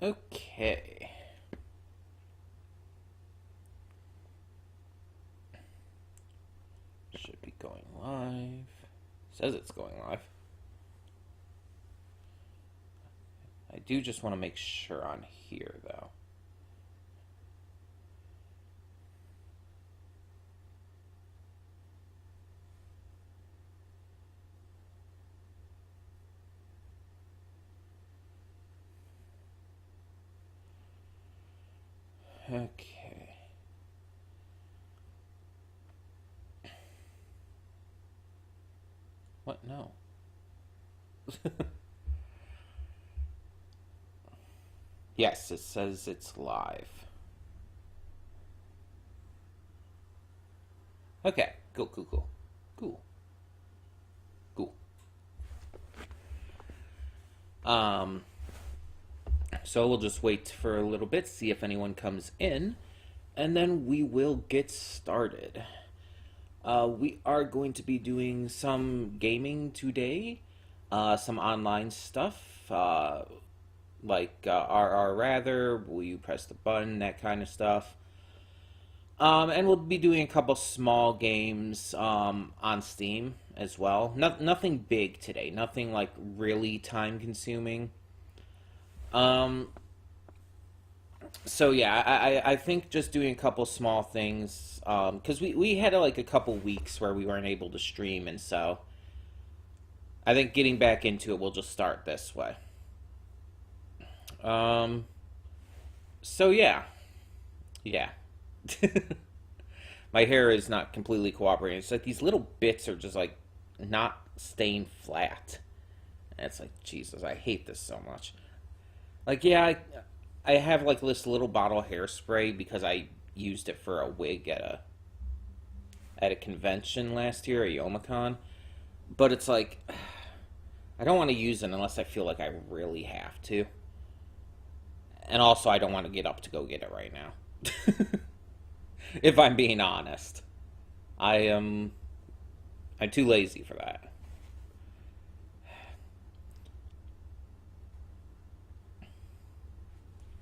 Okay. Should be going live. Says it's going live. I do just want to make sure on here, though. Okay. What? No. Yes, it says it's live. Okay. Cool, cool, cool. Cool. Cool. So we'll just wait for a little bit, see if anyone comes in, and then we will get started. We are going to be doing some gaming today, some online stuff, like RRRather, will you press the button, that kind of stuff. And we'll be doing a couple small games on Steam as well. Nothing big today, nothing like really time consuming. So yeah, I think just doing a couple small things, because we had like a couple weeks where we weren't able to stream, and so I think getting back into it, we'll just start this way. So yeah. Yeah. My hair is not completely cooperating. It's like these little bits are just like not staying flat. And it's like, Jesus, I hate this so much. Like, yeah, I have like this little bottle of hairspray because I used it for a wig at a convention last year, at Youmacon. But it's like, I don't want to use it unless I feel like I really have to. And also, I don't want to get up to go get it right now. If I'm being honest. I'm too lazy for that.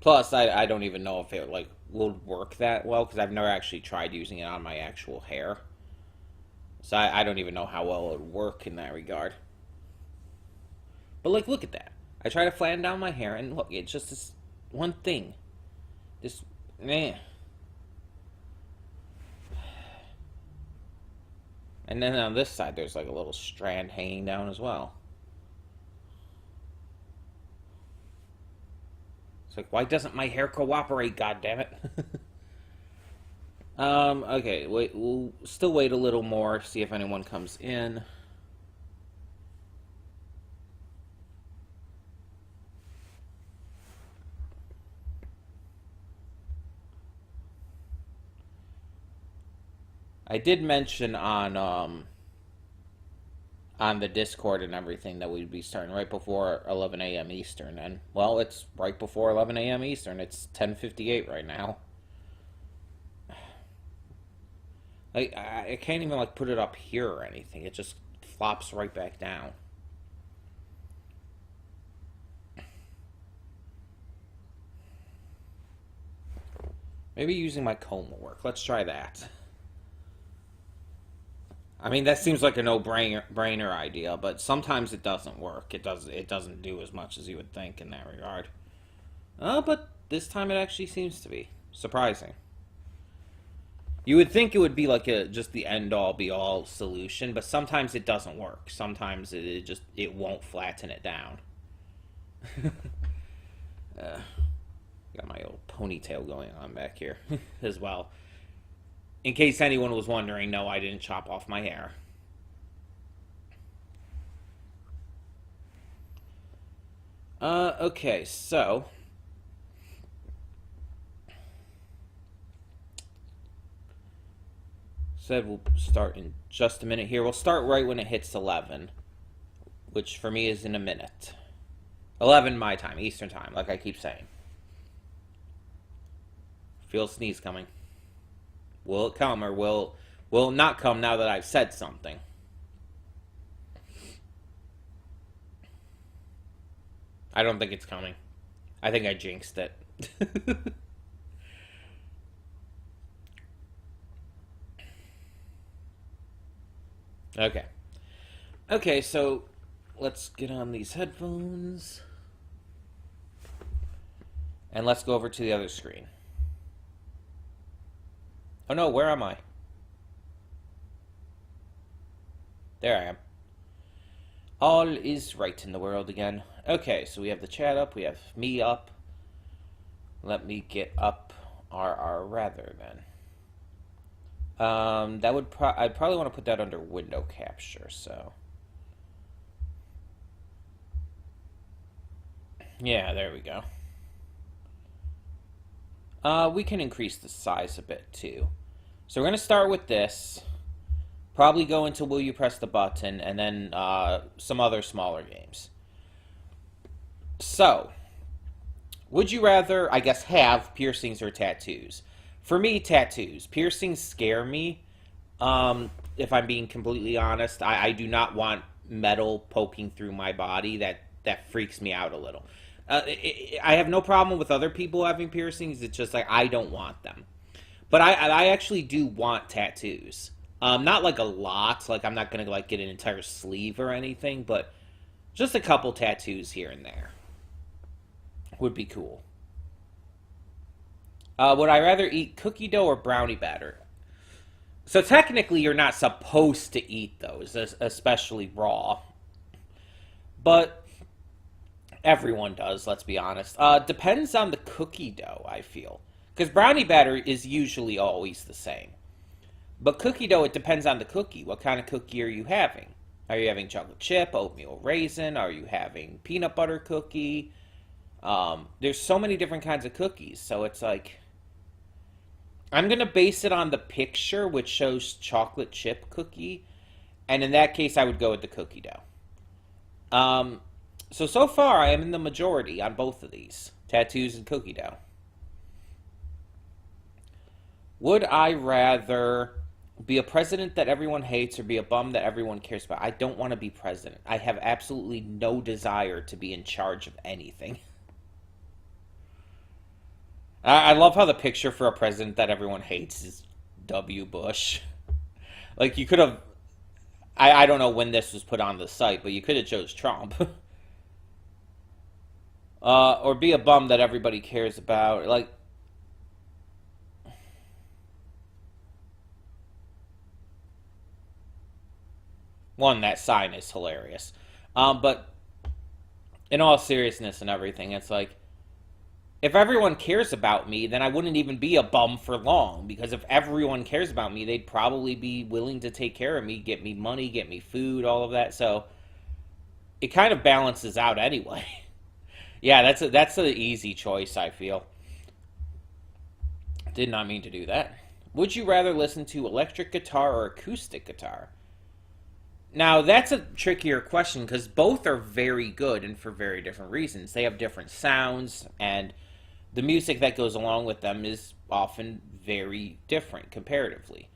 Plus, I don't even know if it like will work that well because I've never actually tried using it on my actual hair. So I don't even know how well it would work in that regard. But like, look at that. I try to flatten down my hair, and look, it's just this one thing. This, meh. And then on this side, there's like a little strand hanging down as well. It's like, why doesn't my hair cooperate, goddammit? Okay, wait, we'll still wait a little more, see if anyone comes in. I did mention on the Discord and everything that we'd be starting right before 11 a.m. Eastern, and well, it's right before 11 a.m. Eastern. It's 10:58 right now. Like I can't even like put it up here or anything. It just flops right back down. Maybe using my comb will work. Let's try that. I mean, that seems like a no-brainer idea, but sometimes it doesn't work. It doesn't do as much as you would think in that regard. But this time it actually seems to be surprising. You would think it would be like a just the end all be all solution, but sometimes it doesn't work. Sometimes it won't flatten it down. Got my old ponytail going on back here as well. In case anyone was wondering, no, I didn't chop off my hair. Okay, so said we'll start in just a minute here. We'll start right when it hits 11, which for me is in a minute. 11 my time, Eastern time, like I keep saying. Feel a sneeze coming. Will it come or will it not come now that I've said something? I don't think it's coming. I think I jinxed it. Okay. Okay, so let's get on these headphones. And let's go over to the other screen. Oh no, where am I? There I am. All is right in the world again. Okay, so we have the chat up, we have me up. Let me get up RRRather then. That would I'd probably want to put that under window capture, so. Yeah, there we go. We can increase the size a bit too. So we're going to start with this. Probably go into Will You Press the Button, and then some other smaller games. So, would you rather, I guess, have piercings or tattoos? For me, tattoos. Piercings scare me. If I'm being completely honest, I do not want metal poking through my body. That freaks me out a little. I have no problem with other people having piercings. It's just like I don't want them. But I actually do want tattoos. Not like a lot. Like I'm not gonna like get an entire sleeve or anything, but just a couple tattoos here and there would be cool. Would I rather eat cookie dough or brownie batter? So technically, you're not supposed to eat those, especially raw. But everyone does, let's be honest. Depends on the cookie dough, I feel. Because brownie batter is usually always the same. But cookie dough, it depends on the cookie. What kind of cookie are you having? Are you having chocolate chip, oatmeal raisin? Are you having peanut butter cookie? There's so many different kinds of cookies. So it's like, I'm going to base it on the picture, which shows chocolate chip cookie. And in that case, I would go with the cookie dough. So far, I am in the majority on both of these. Tattoos and cookie dough. Would I rather be a president that everyone hates or be a bum that everyone cares about? I don't want to be president. I have absolutely no desire to be in charge of anything. I love how the picture for a president that everyone hates is W. Bush. Like, you could have... I don't know when this was put on the site, but you could have chose Trump. Or be a bum that everybody cares about. Like... One, that sign is hilarious. But in all seriousness and everything, it's like, if everyone cares about me, then I wouldn't even be a bum for long. Because if everyone cares about me, they'd probably be willing to take care of me, get me money, get me food, all of that. So it kind of balances out anyway. Yeah, that's an easy choice, I feel. Did not mean to do that. Would you rather listen to electric guitar or acoustic guitar? Now, that's a trickier question because both are very good and for very different reasons. They have different sounds, and the music that goes along with them is often very different comparatively.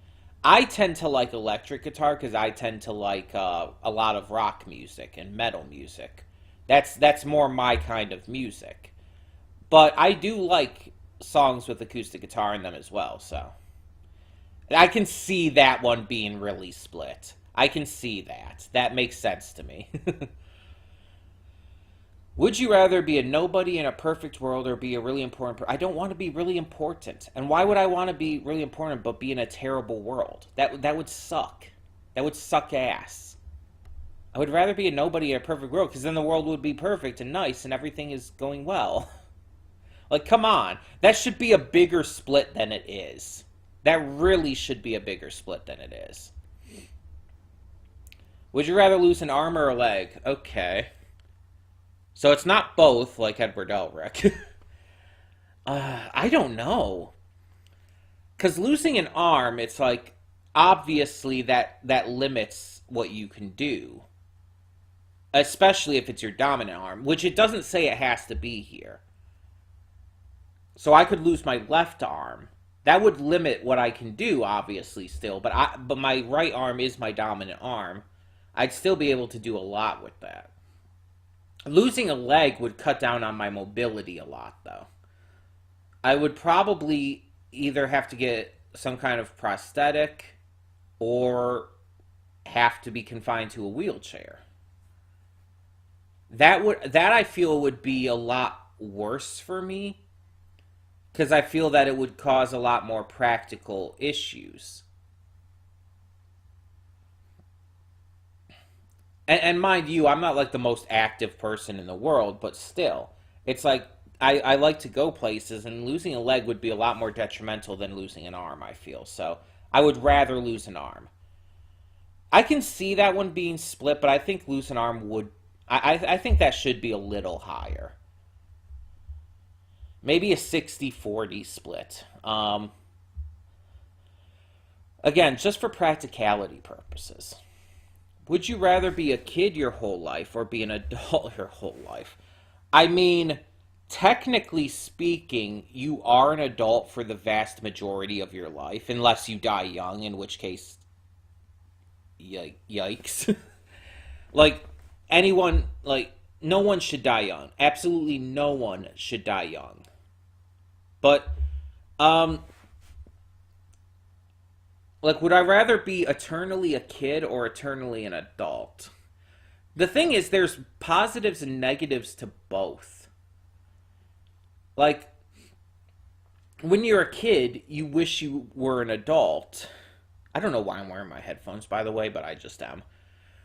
I tend to like electric guitar because I tend to like a lot of rock music and metal music. That's more my kind of music. But I do like songs with acoustic guitar in them as well, so I can see that one being really split. I can see that. That makes sense to me. Would you rather be a nobody in a perfect world or be a really important I don't want to be really important. And why would I want to be really important but be in a terrible world? That would suck. That would suck ass. I would rather be a nobody in a perfect world because then the world would be perfect and nice and everything is going well. Like, come on. That should be a bigger split than it is. That really should be a bigger split than it is. Would you rather lose an arm or a leg? Okay. So it's not both, like Edward Elric. I don't know. Because losing an arm, it's like, obviously that limits what you can do. Especially if it's your dominant arm, which it doesn't say it has to be here. So I could lose my left arm. That would limit what I can do, obviously, still. But my right arm is my dominant arm. I'd still be able to do a lot with that. Losing a leg would cut down on my mobility a lot, though. I would probably either have to get some kind of prosthetic or have to be confined to a wheelchair. That I feel would be a lot worse for me because I feel that it would cause a lot more practical issues. And mind you, I'm not like the most active person in the world, but still, it's like I like to go places, and losing a leg would be a lot more detrimental than losing an arm, I feel. So I would rather lose an arm. I can see that one being split, but I think lose an arm would. I think that should be a little higher. Maybe a 60-40 split. Again, just for practicality purposes. Would you rather be a kid your whole life or be an adult your whole life? I mean, technically speaking, you are an adult for the vast majority of your life, unless you die young, in which case, yikes. Like, anyone, like, no one should die young. Absolutely no one should die young. But, um, like, would I rather be eternally a kid or eternally an adult? The thing is, there's positives and negatives to both. Like, when you're a kid, you wish you were an adult. I don't know why I'm wearing my headphones, by the way, but I just am.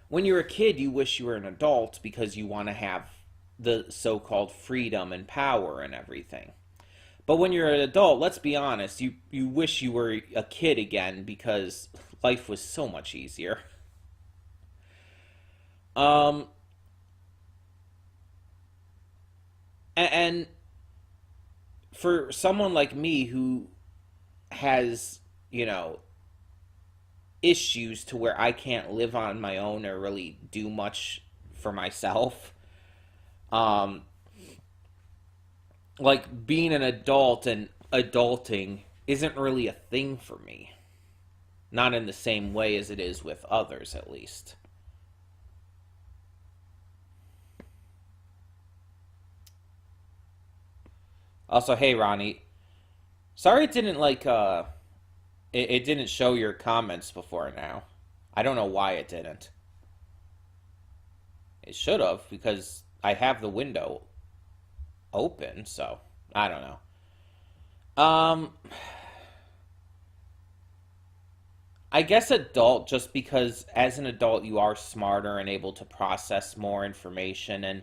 When you're a kid, you wish you were an adult because you want to have the so called freedom and power and everything. But when you're an adult, let's be honest, you wish you were a kid again because life was so much easier. Um, and for someone like me who has, you know, issues to where I can't live on my own or really do much for myself, um, like being an adult and adulting isn't really a thing for me. Not in the same way as it is with others, at least. Also, hey Ronnie, sorry it didn't it didn't show your comments before now. I don't know why it didn't. It should have because I have the window open, so I don't know. Um, I guess adult just because as an adult you are smarter and able to process more information and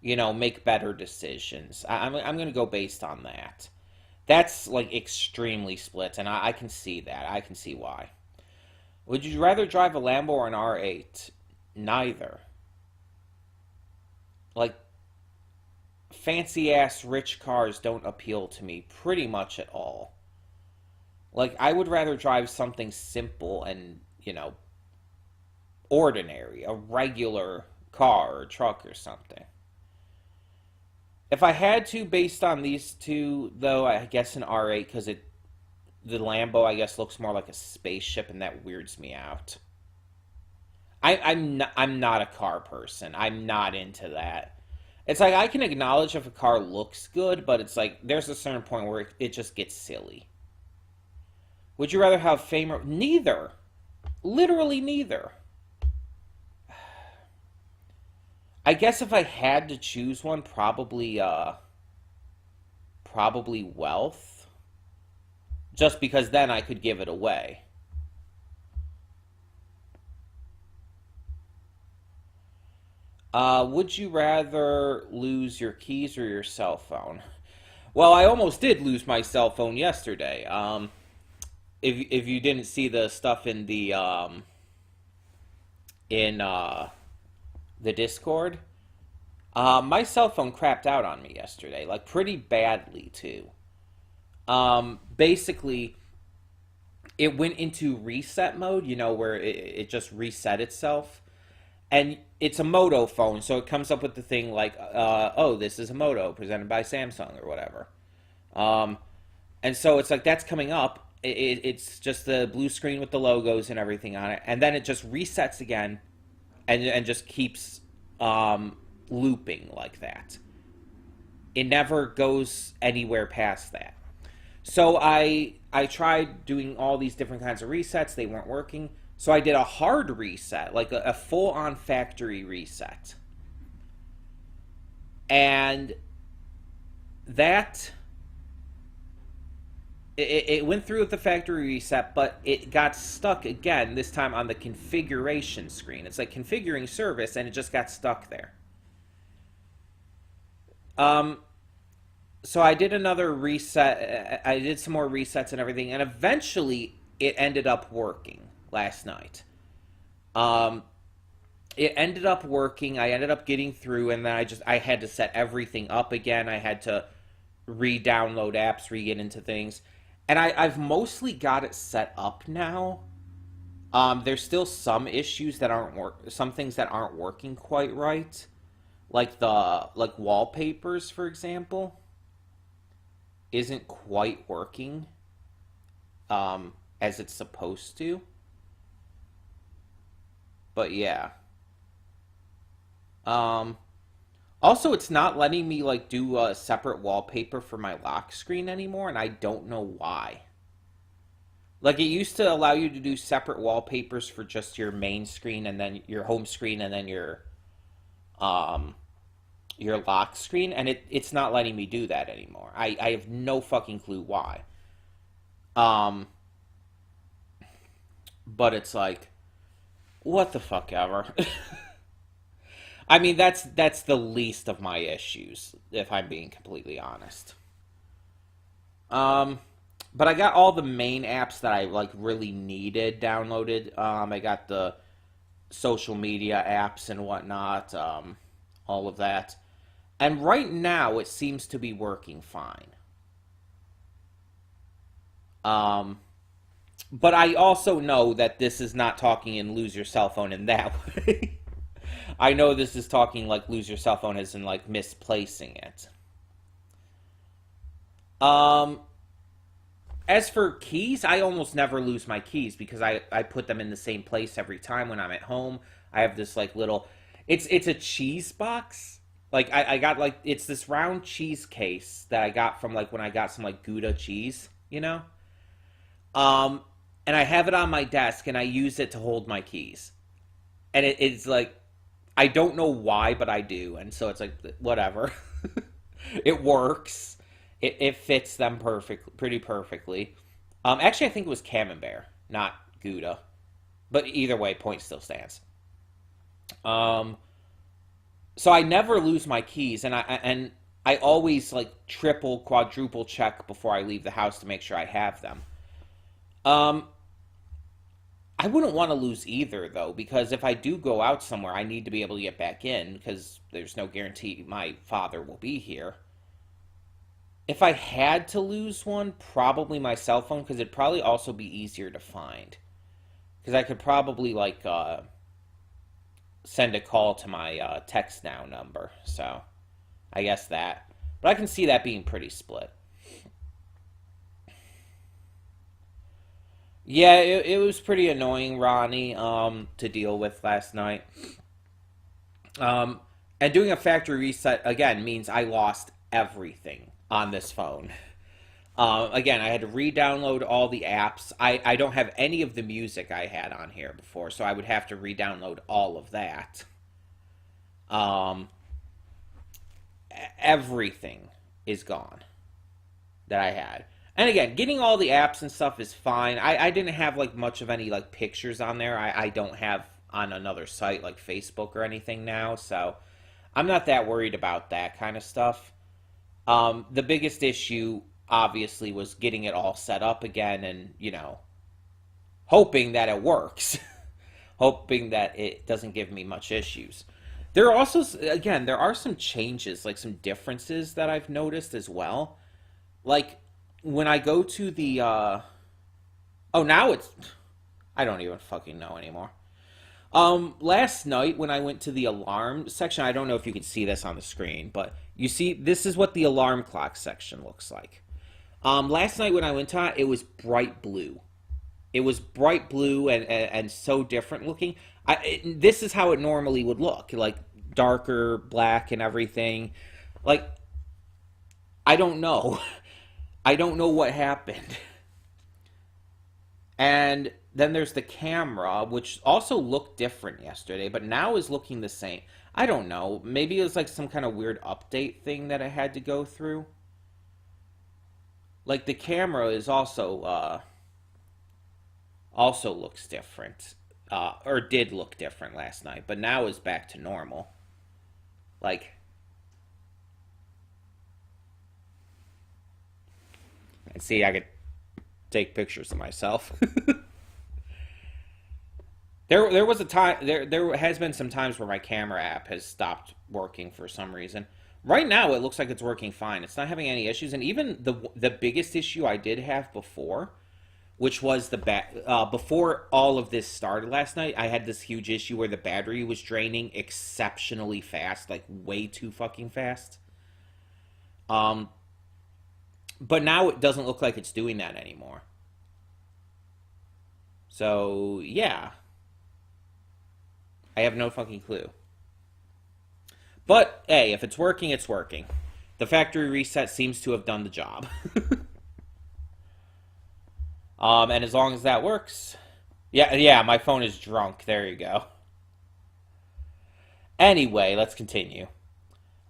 make better decisions. I'm gonna go based on that. That's like extremely split, and I can see that. I can see why. Would you rather drive a Lambo or an R8? Neither. Like fancy ass rich cars don't appeal to me pretty much at all. Like I would rather drive something simple and, ordinary, a regular car or truck or something. If I had to, based on these two, though, I guess an R8 because the Lambo I guess looks more like a spaceship, and that weirds me out. I'm not a car person. I'm not into that. It's like I can acknowledge if a car looks good, but it's like there's a certain point where it just gets silly. Would you rather have fame or neither? Literally neither. I guess if I had to choose one, probably wealth, just because then I could give it away. Would you rather lose your keys or your cell phone? Well, I almost did lose my cell phone yesterday. If you didn't see the stuff in the Discord, my cell phone crapped out on me yesterday, like pretty badly too. Basically, it went into reset mode, where it just reset itself. And it's a Moto phone, so it comes up with the thing like, oh, this is a Moto presented by Samsung or whatever. Um, and so it's like that's coming up. It's just the blue screen with the logos and everything on it, and then it just resets again, and just keeps looping like that. It never goes anywhere past that. So I tried doing all these different kinds of resets. They weren't working. So I did a hard reset, like a full-on factory reset. And that it went through with the factory reset, but it got stuck again, this time on the configuration screen. It's like configuring service, and it just got stuck there. So I did another reset. I did some more resets and everything, and eventually it ended up working last night. It ended up working. I ended up getting through, and then I had to set everything up again. I had to re-download apps, re-get into things. And I've mostly got it set up now. There's still some issues that some things that aren't working quite right. Like wallpapers, for example, isn't quite working as it's supposed to. But yeah. Also, it's not letting me like do a separate wallpaper for my lock screen anymore, and I don't know why. Like, it used to allow you to do separate wallpapers for just your main screen and then your home screen and then your lock screen, and it's not letting me do that anymore. I have no fucking clue why. But it's like, what the fuck ever. I mean, that's the least of my issues, if I'm being completely honest. But I got all the main apps that I like really needed downloaded. I got the social media apps and whatnot, all of that. And right now, it seems to be working fine. But I also know that this is not talking and lose your cell phone in that way. I know this is talking like lose your cell phone as in like misplacing it. As for keys, I almost never lose my keys because I put them in the same place every time when I'm at home. I have this like little, it's a cheese box. Like I got like, it's this round cheese case that I got from like when I got some like Gouda cheese, you know? And I have it on my desk and I use it to hold my keys. And it's like, I don't know why, but I do. And so it's like, whatever. It works. It fits them pretty perfectly. Actually, I think it was Camembert, not Gouda. But either way, point still stands. So I never lose my keys, and I always like triple, quadruple check before I leave the house to make sure I have them. I wouldn't want to lose either, though, because if I do go out somewhere, I need to be able to get back in, because there's no guarantee my father will be here. If I had to lose one, probably my cell phone, because it'd probably also be easier to find. Because I could probably, like, send a call to my text now number, so I guess that. But I can see that being pretty split. Yeah, it was pretty annoying, Ronnie, to deal with last night. And doing a factory reset, again, means I lost everything on this phone. Again, I had to re-download all the apps. I don't have any of the music I had on here before, so I would have to re-download all of that. Everything is gone that I had. And again, getting all the apps and stuff is fine. I didn't have like much of any like pictures on there. I don't have on another site like Facebook or anything now, so I'm not that worried about that kind of stuff. The biggest issue obviously was getting it all set up again and, you know, hoping that it works. Hoping that it doesn't give me much issues. There are also, again, there are some changes, like some differences that I've noticed as well. Like, when I go to the, oh, now it's, I don't even fucking know anymore. Last night when I went to the alarm section, I don't know if you can see this on the screen, but you see, this is what the alarm clock section looks like. Last night when I went to it, it was bright blue. It was bright blue and so different looking. This is how it normally would look. Like, darker black and everything. Like, I don't know. I don't know what happened. And then there's the camera, which also looked different yesterday, but now is looking the same. I don't know. Maybe it was like some kind of weird update thing that I had to go through. Like the camera is also looks different, or did look different last night, but now is back to normal. Like, and see, I could take pictures of myself. There was a time there has been some times where my camera app has stopped working for some reason. Right now it looks like it's working fine. It's not having any issues, and even the biggest issue I did have before, which was before all of this started last night, I had this huge issue where the battery was draining exceptionally fast, like way too fucking fast. Um but now it doesn't look like it's doing that anymore. So, yeah, I have no fucking clue. But, hey, if it's working, it's working. The factory reset seems to have done the job. And as long as that works... Yeah, my phone is drunk. There you go. Anyway, let's continue.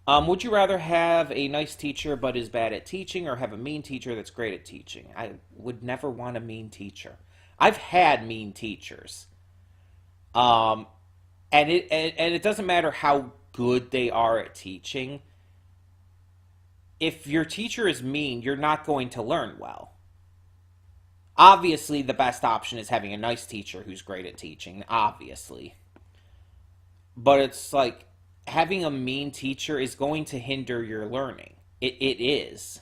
Would you rather have a nice teacher but is bad at teaching, or have a mean teacher that's great at teaching? I would never want a mean teacher. I've had mean teachers. Um, and it doesn't matter how good they are at teaching. If your teacher is mean, you're not going to learn well. Obviously, the best option is having a nice teacher who's great at teaching, obviously. But it's like having a mean teacher is going to hinder your learning. It is.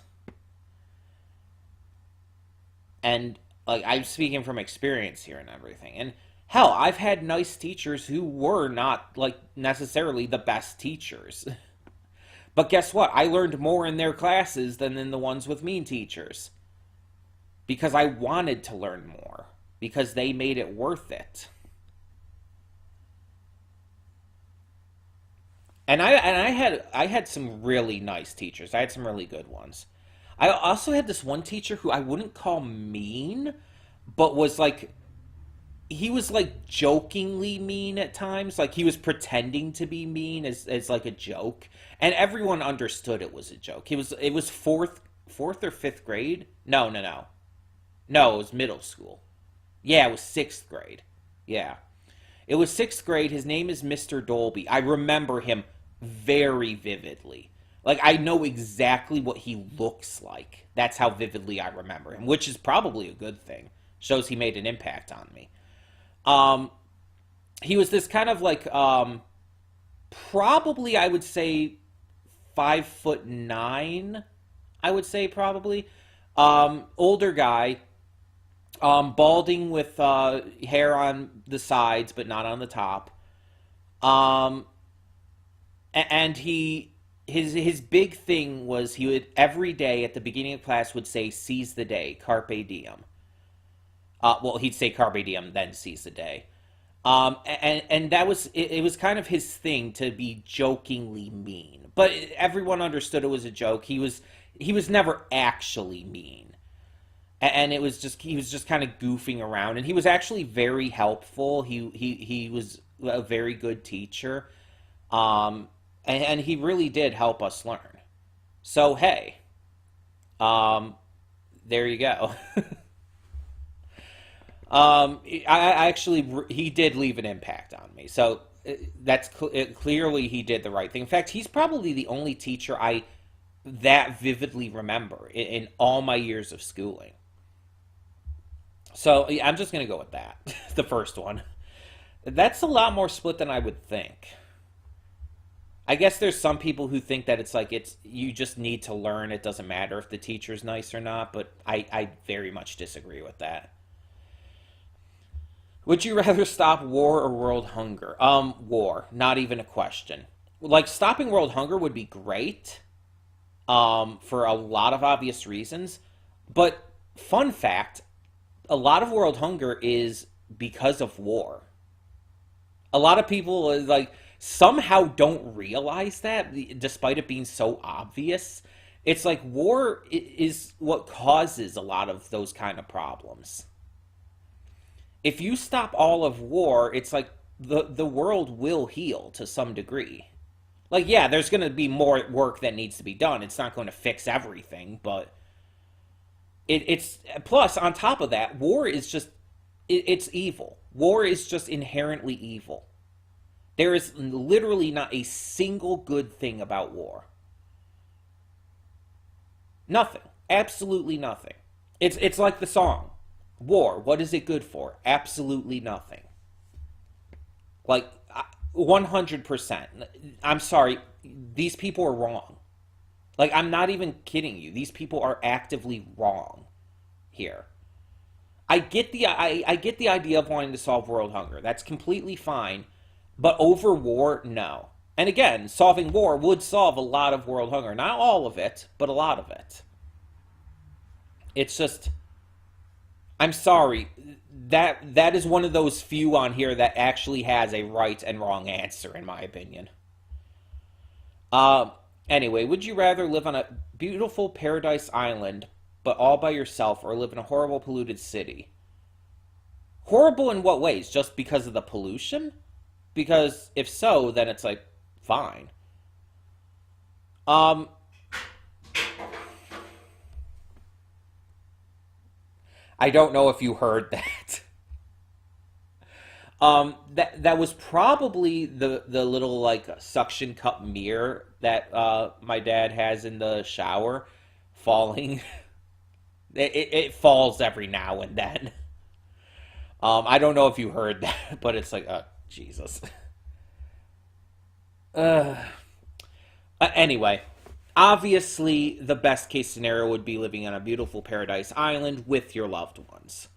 And like I'm speaking from experience here and everything. And hell, I've had nice teachers who were not like necessarily the best teachers. But guess what? I learned more in their classes than in the ones with mean teachers. Because I wanted to learn more. Because they made it worth it. And I had some really nice teachers. I had some really good ones. I also had this one teacher who I wouldn't call mean, but was like he was like jokingly mean at times. Like he was pretending to be mean as like a joke. And everyone understood it was a joke. It was fourth or fifth grade? No, no, no. No, it was middle school. Yeah, it was sixth grade. Yeah. It was sixth grade. His name is Mr. Dolby. I remember him very vividly. Like, I know exactly what he looks like. That's how vividly I remember him, which is probably a good thing. Shows he made an impact on me. Um, he was this kind of like, probably I would say 5'9", I would say probably. Older guy, balding with hair on the sides but not on the top. Um, and his big thing was he would every day at the beginning of class would say "seize the day," carpe diem. Well, he'd say carpe diem, then seize the day. And that was it was kind of his thing to be jokingly mean, but everyone understood it was a joke. He was never actually mean, and it was just he was just kind of goofing around, and he was actually very helpful. He was a very good teacher, and he really did help us learn. So hey, um, there you go. I actually he did leave an impact on me. So clearly he did the right thing. In fact, he's probably the only teacher I that vividly remember in all my years of schooling. So yeah, I'm just gonna go with that. The first one. That's a lot more split than I would think. I guess there's some people who think that it's you just need to learn. It doesn't matter if the teacher's nice or not, but I very much disagree with that. Would you rather stop war or world hunger? War. Not even a question. Like, stopping world hunger would be great, for a lot of obvious reasons. But, fun fact, a lot of world hunger is because of war. A lot of people, like, somehow don't realize that, despite it being so obvious. It's like war is what causes a lot of those kind of problems. If you stop all of war, it's like the world will heal to some degree. Like, yeah, there's going to be more work that needs to be done. It's not going to fix everything, but it's plus on top of that, war is just it's evil. War is just inherently evil. There is literally not a single good thing about war. Nothing. Absolutely nothing. It's like the song. War, what is it good for? Absolutely nothing. Like 100%. I'm sorry, these people are wrong. Like, I'm not even kidding you. These people are actively wrong here. I get the idea of wanting to solve world hunger. That's completely fine. But over war, no. And again, solving war would solve a lot of world hunger. Not all of it, but a lot of it. It's just, I'm sorry. That is one of those few on here that actually has a right and wrong answer, in my opinion. Anyway, would you rather live on a beautiful paradise island, but all by yourself, or live in a horrible polluted city? Horrible in what ways? Just because of the pollution? Because if so, then it's like, fine. I don't know if you heard that. That was probably the little like suction cup mirror that my dad has in the shower falling. It falls every now and then. I don't know if you heard that, but it's like, Jesus. Anyway, obviously, the best case scenario would be living on a beautiful paradise island with your loved ones.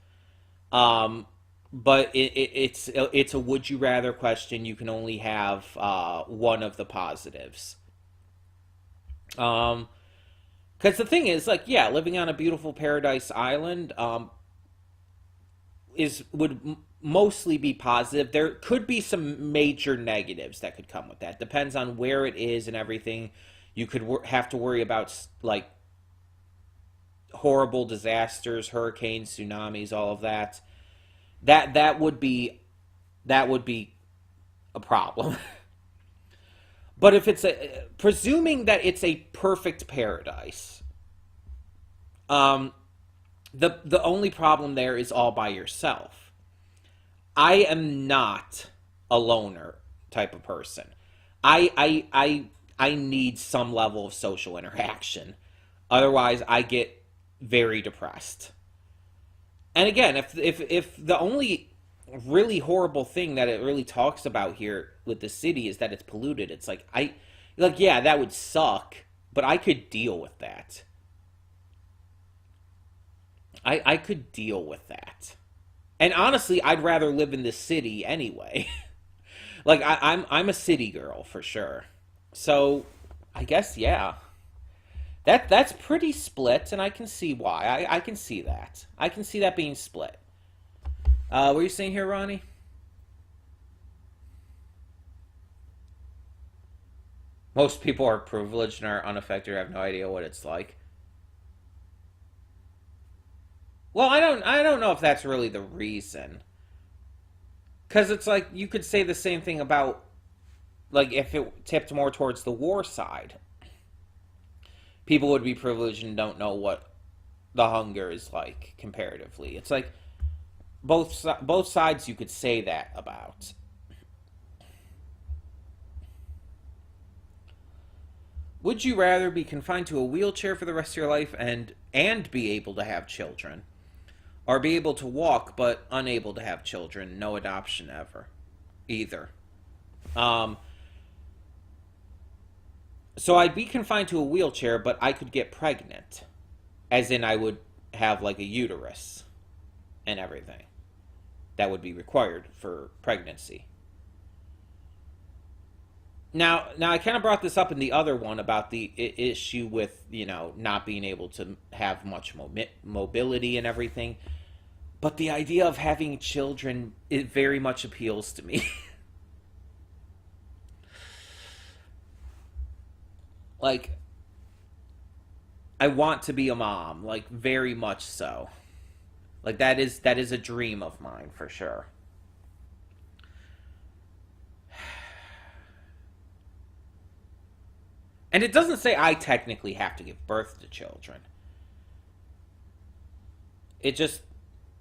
But it's a would you rather question. You can only have one of the positives. Because the thing is, like, yeah, living on a beautiful paradise island would mostly be positive. There could be some major negatives that could come with that. Depends on where it is and everything. You could have to worry about like horrible disasters, hurricanes, tsunamis, all of that. That would be a problem. But if it's presuming that it's a perfect paradise, the only problem there is all by yourself. I am not a loner type of person. I need some level of social interaction. Otherwise, I get very depressed. And again, if the only really horrible thing that it really talks about here with the city is that it's polluted, it's like yeah, that would suck, but I could deal with that. I could deal with that. And honestly, I'd rather live in the city anyway. Like I'm a city girl for sure. So I guess yeah. That's pretty split, and I can see why. I can see that. I can see that being split. What are you saying here, Ronnie? Most people are privileged and are unaffected or have no idea what it's like. Well, I don't know if that's really the reason. Cuz it's like you could say the same thing about like if it tipped more towards the war side. People would be privileged and don't know what the hunger is like comparatively. It's like both sides you could say that about. Would you rather be confined to a wheelchair for the rest of your life and be able to have children, or be able to walk but unable to have children, no adoption ever, either? So I'd be confined to a wheelchair, but I could get pregnant, as in I would have like a uterus and everything that would be required for pregnancy. Now I kind of brought this up in the other one about the issue with, not being able to have much mobility and everything. But the idea of having children, it very much appeals to me. Like, I want to be a mom, like very much so. Like that is a dream of mine for sure. And it doesn't say I technically have to give birth to children. It just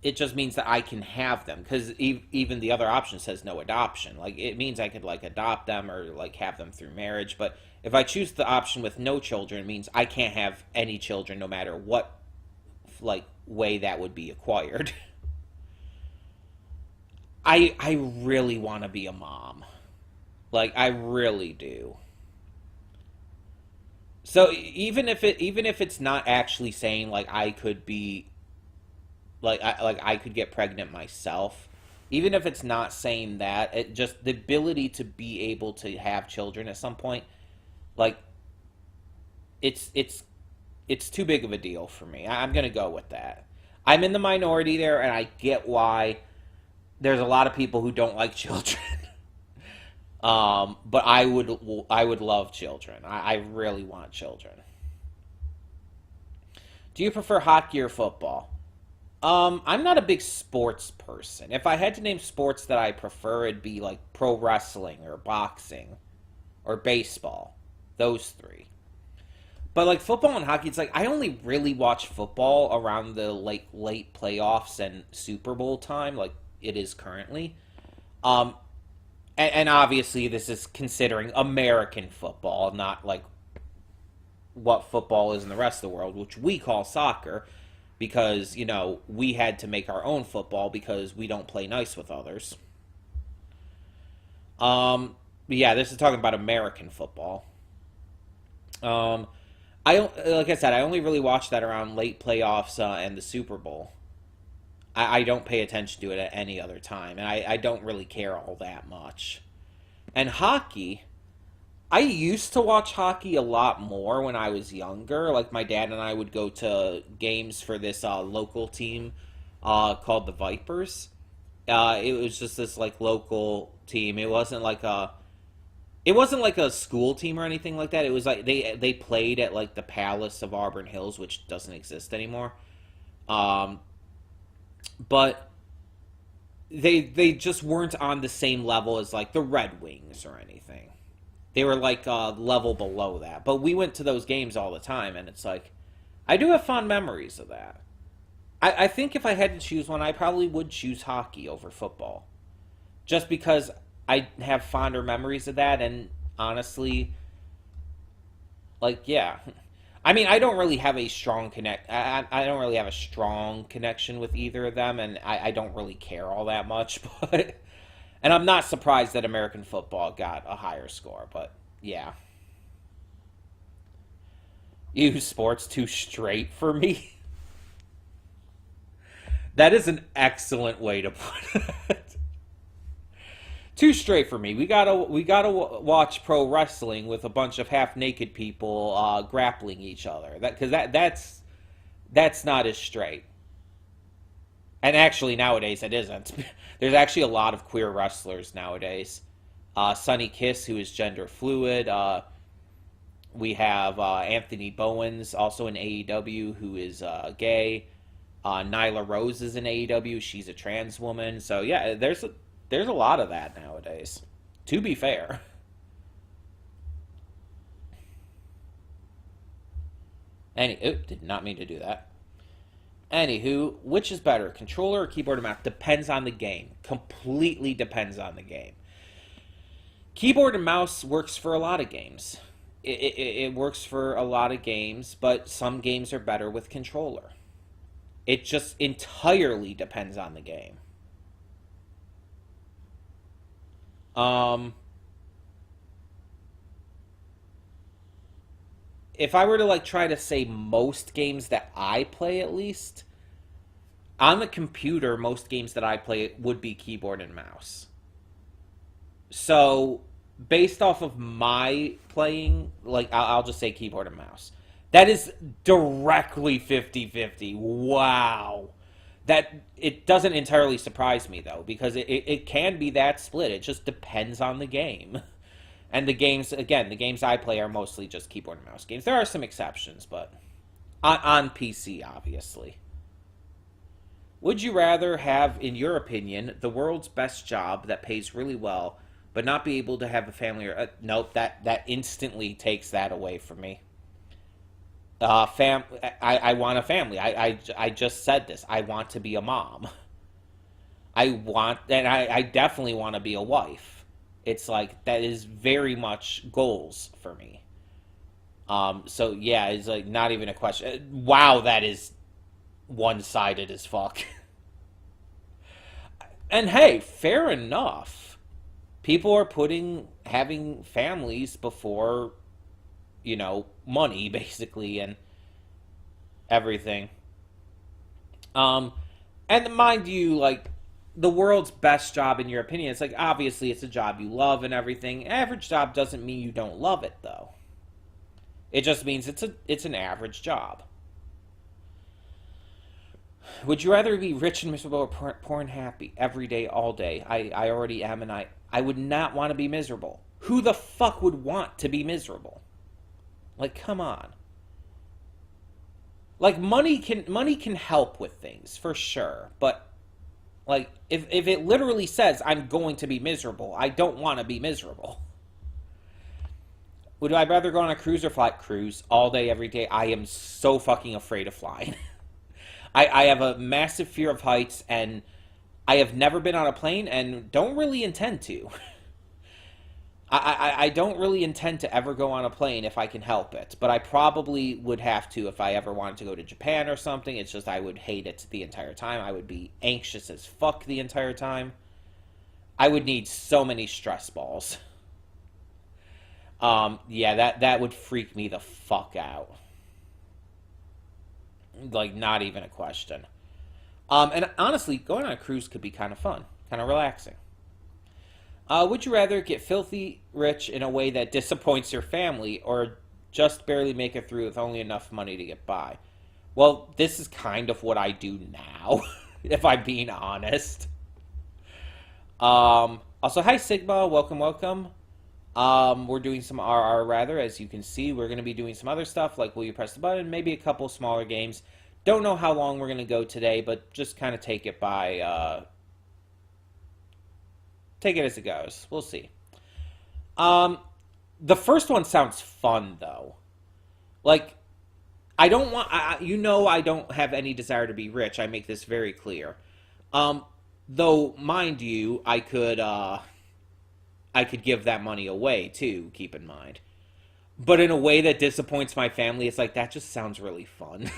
it just means that I can have them because even the other option says no adoption. Like it means I could like adopt them or like have them through marriage. But if I choose the option with no children, it means I can't have any children no matter what like way that would be acquired. I really want to be a mom. Like I really do. So even if it's not actually saying like I could be like I could get pregnant myself, even if it's not saying that, it just the ability to be able to have children at some point, like it's it's it's too big of a deal for me. I'm gonna go with that. I'm in the minority there, and I get why there's a lot of people who don't like children. But I would love children. I really want children. Do you prefer hockey or football? I'm not a big sports person. If I had to name sports that I prefer, it'd be like pro wrestling or boxing or baseball. Those three. But like football and hockey, it's like I only really watch football around the like late playoffs and Super Bowl time, like it is currently. Um, and obviously this is considering American football, not like what football is in the rest of the world, which we call soccer, because we had to make our own football because we don't play nice with others. But yeah, this is talking about American football. Um, like I said, I only really watch that around late playoffs and the Super Bowl. I don't pay attention to it at any other time, and I don't really care all that much. And hockey, I used to watch hockey a lot more when I was younger. Like my dad and I would go to games for this local team called the Vipers. It was just this like local team. It wasn't like a school team or anything like that. It was like they played at like the Palace of Auburn Hills, which doesn't exist anymore. Um, but they just weren't on the same level as like the Red Wings or anything. They were like level below that. But we went to those games all the time, and it's like I do have fond memories of that. I think if I had to choose one, I probably would choose hockey over football, just because I have fonder memories of that, and honestly, like yeah, I mean I don't really have a strong connect. I don't really have a strong connection with either of them, and I don't really care all that much. But and I'm not surprised that American football got a higher score. But yeah, you sports too straight for me. That is an excellent way to put it. Too straight for me. We gotta watch pro wrestling with a bunch of half naked people grappling each other. That's not as straight. And actually nowadays it isn't. There's actually a lot of queer wrestlers nowadays. Sunny Kiss, who is gender fluid. We have Anthony Bowens, also in AEW, who is gay. Nyla Rose is in AEW. She's a trans woman. So yeah, there's a lot of that nowadays. To be fair. Did not mean to do that. Anywho, which is better, controller or keyboard and mouse? Depends on the game. Completely depends on the game. Keyboard and mouse works for a lot of games. It works for a lot of games, but some games are better with controller. It just entirely depends on the game. Um, if I were to like try to say most games that I play at least on the computer, most games that I play would be keyboard and mouse. So based off of my playing, like I'll just say keyboard and mouse. That is directly 50-50. Wow. That it doesn't entirely surprise me though, because it can be that split. It just depends on the game. And the games, again, the games I play are mostly just keyboard and mouse games. There are some exceptions, but on PC, obviously. Would you rather have, in your opinion, the world's best job that pays really well, but not be able to have a family? Or nope, that instantly takes that away from me. I want a family. I just said this. I want to be a mom. I definitely want to be a wife. It's like that is very much goals for me. So yeah, it's like not even a question. Wow, that is one-sided as fuck. And hey, fair enough. People are putting having families before, money basically and everything. Um, and mind you, like the world's best job in your opinion, it's like obviously it's a job you love and everything. Average job doesn't mean you don't love it though. It just means it's an average job. Would you rather be rich and miserable or poor and happy every day, all day? I already am, and I would not want to be miserable. Who the fuck would want to be miserable? Like, come on. Like, money can help with things, for sure. But, like, if it literally says I'm going to be miserable, I don't want to be miserable. Would I rather go on a cruise or fly? Cruise all day, every day. I am so fucking afraid of flying. I have a massive fear of heights, and I have never been on a plane and don't really intend to. I don't really intend to ever go on a plane if I can help it, but I probably would have to if I ever wanted to go to Japan or something. It's just I would hate it the entire time. I would be anxious as fuck the entire time. I would need so many stress balls. Yeah, that would freak me the fuck out. Like, not even a question. And honestly, going on a cruise could be kind of fun, kind of relaxing. Would you rather get filthy rich in a way that disappoints your family or just barely make it through with only enough money to get by? Well, this is kind of what I do now, if I'm being honest. Also, hi Sigma, welcome, welcome. We're doing some RRRather, as you can see. We're going to be doing some other stuff, like Will You Press the Button, maybe a couple smaller games. Don't know how long we're going to go today, but just kind of take it take it as it goes. We'll see. The first one sounds fun, though. Like, I don't want, I don't have any desire to be rich. I make this very clear. Though, mind you, I could give that money away, too, keep in mind. But in a way that disappoints my family, it's like, that just sounds really fun.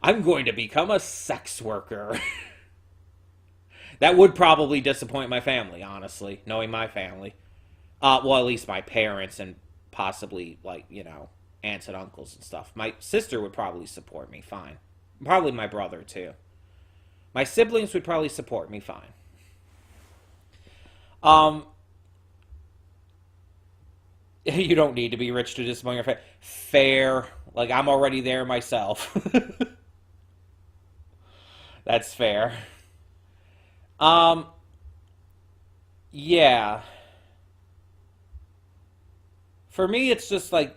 I'm going to become a sex worker. That would probably disappoint my family, honestly, knowing my family. Well, at least my parents and possibly, like, aunts and uncles and stuff. My sister would probably support me fine. Probably my brother, too. My siblings would probably support me fine. You don't need to be rich to disappoint your family. Fair. Like, I'm already there myself. That's fair. Yeah. For me, it's just like,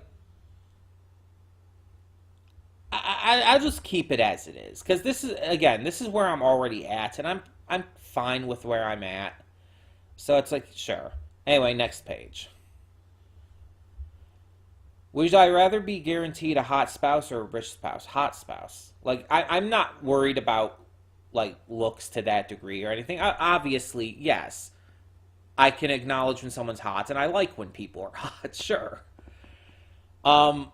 I'll just keep it as it is. Because this is where I'm already at, and I'm fine with where I'm at. So it's like, sure. Anyway, next page. Would I rather be guaranteed a hot spouse or a rich spouse? Hot spouse. Like, I'm not worried about, like, looks to that degree or anything. Obviously, yes. I can acknowledge when someone's hot, and I like when people are hot, sure. But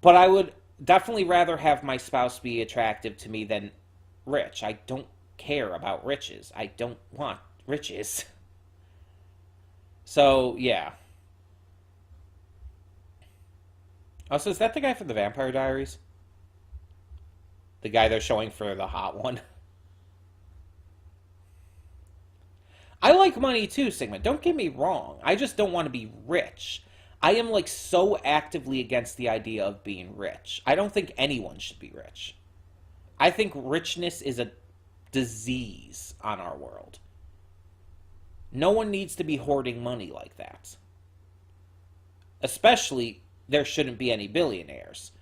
I would definitely rather have my spouse be attractive to me than rich. I don't care about riches. I don't want riches. So, yeah. Also, is that the guy from the Vampire Diaries? The guy they're showing for the hot one? I like money too, Sigma. Don't get me wrong. I just don't want to be rich. I am, like, so actively against the idea of being rich. I don't think anyone should be rich. I think richness is a disease on our world. No one needs to be hoarding money like that. Especially, there shouldn't be any billionaires.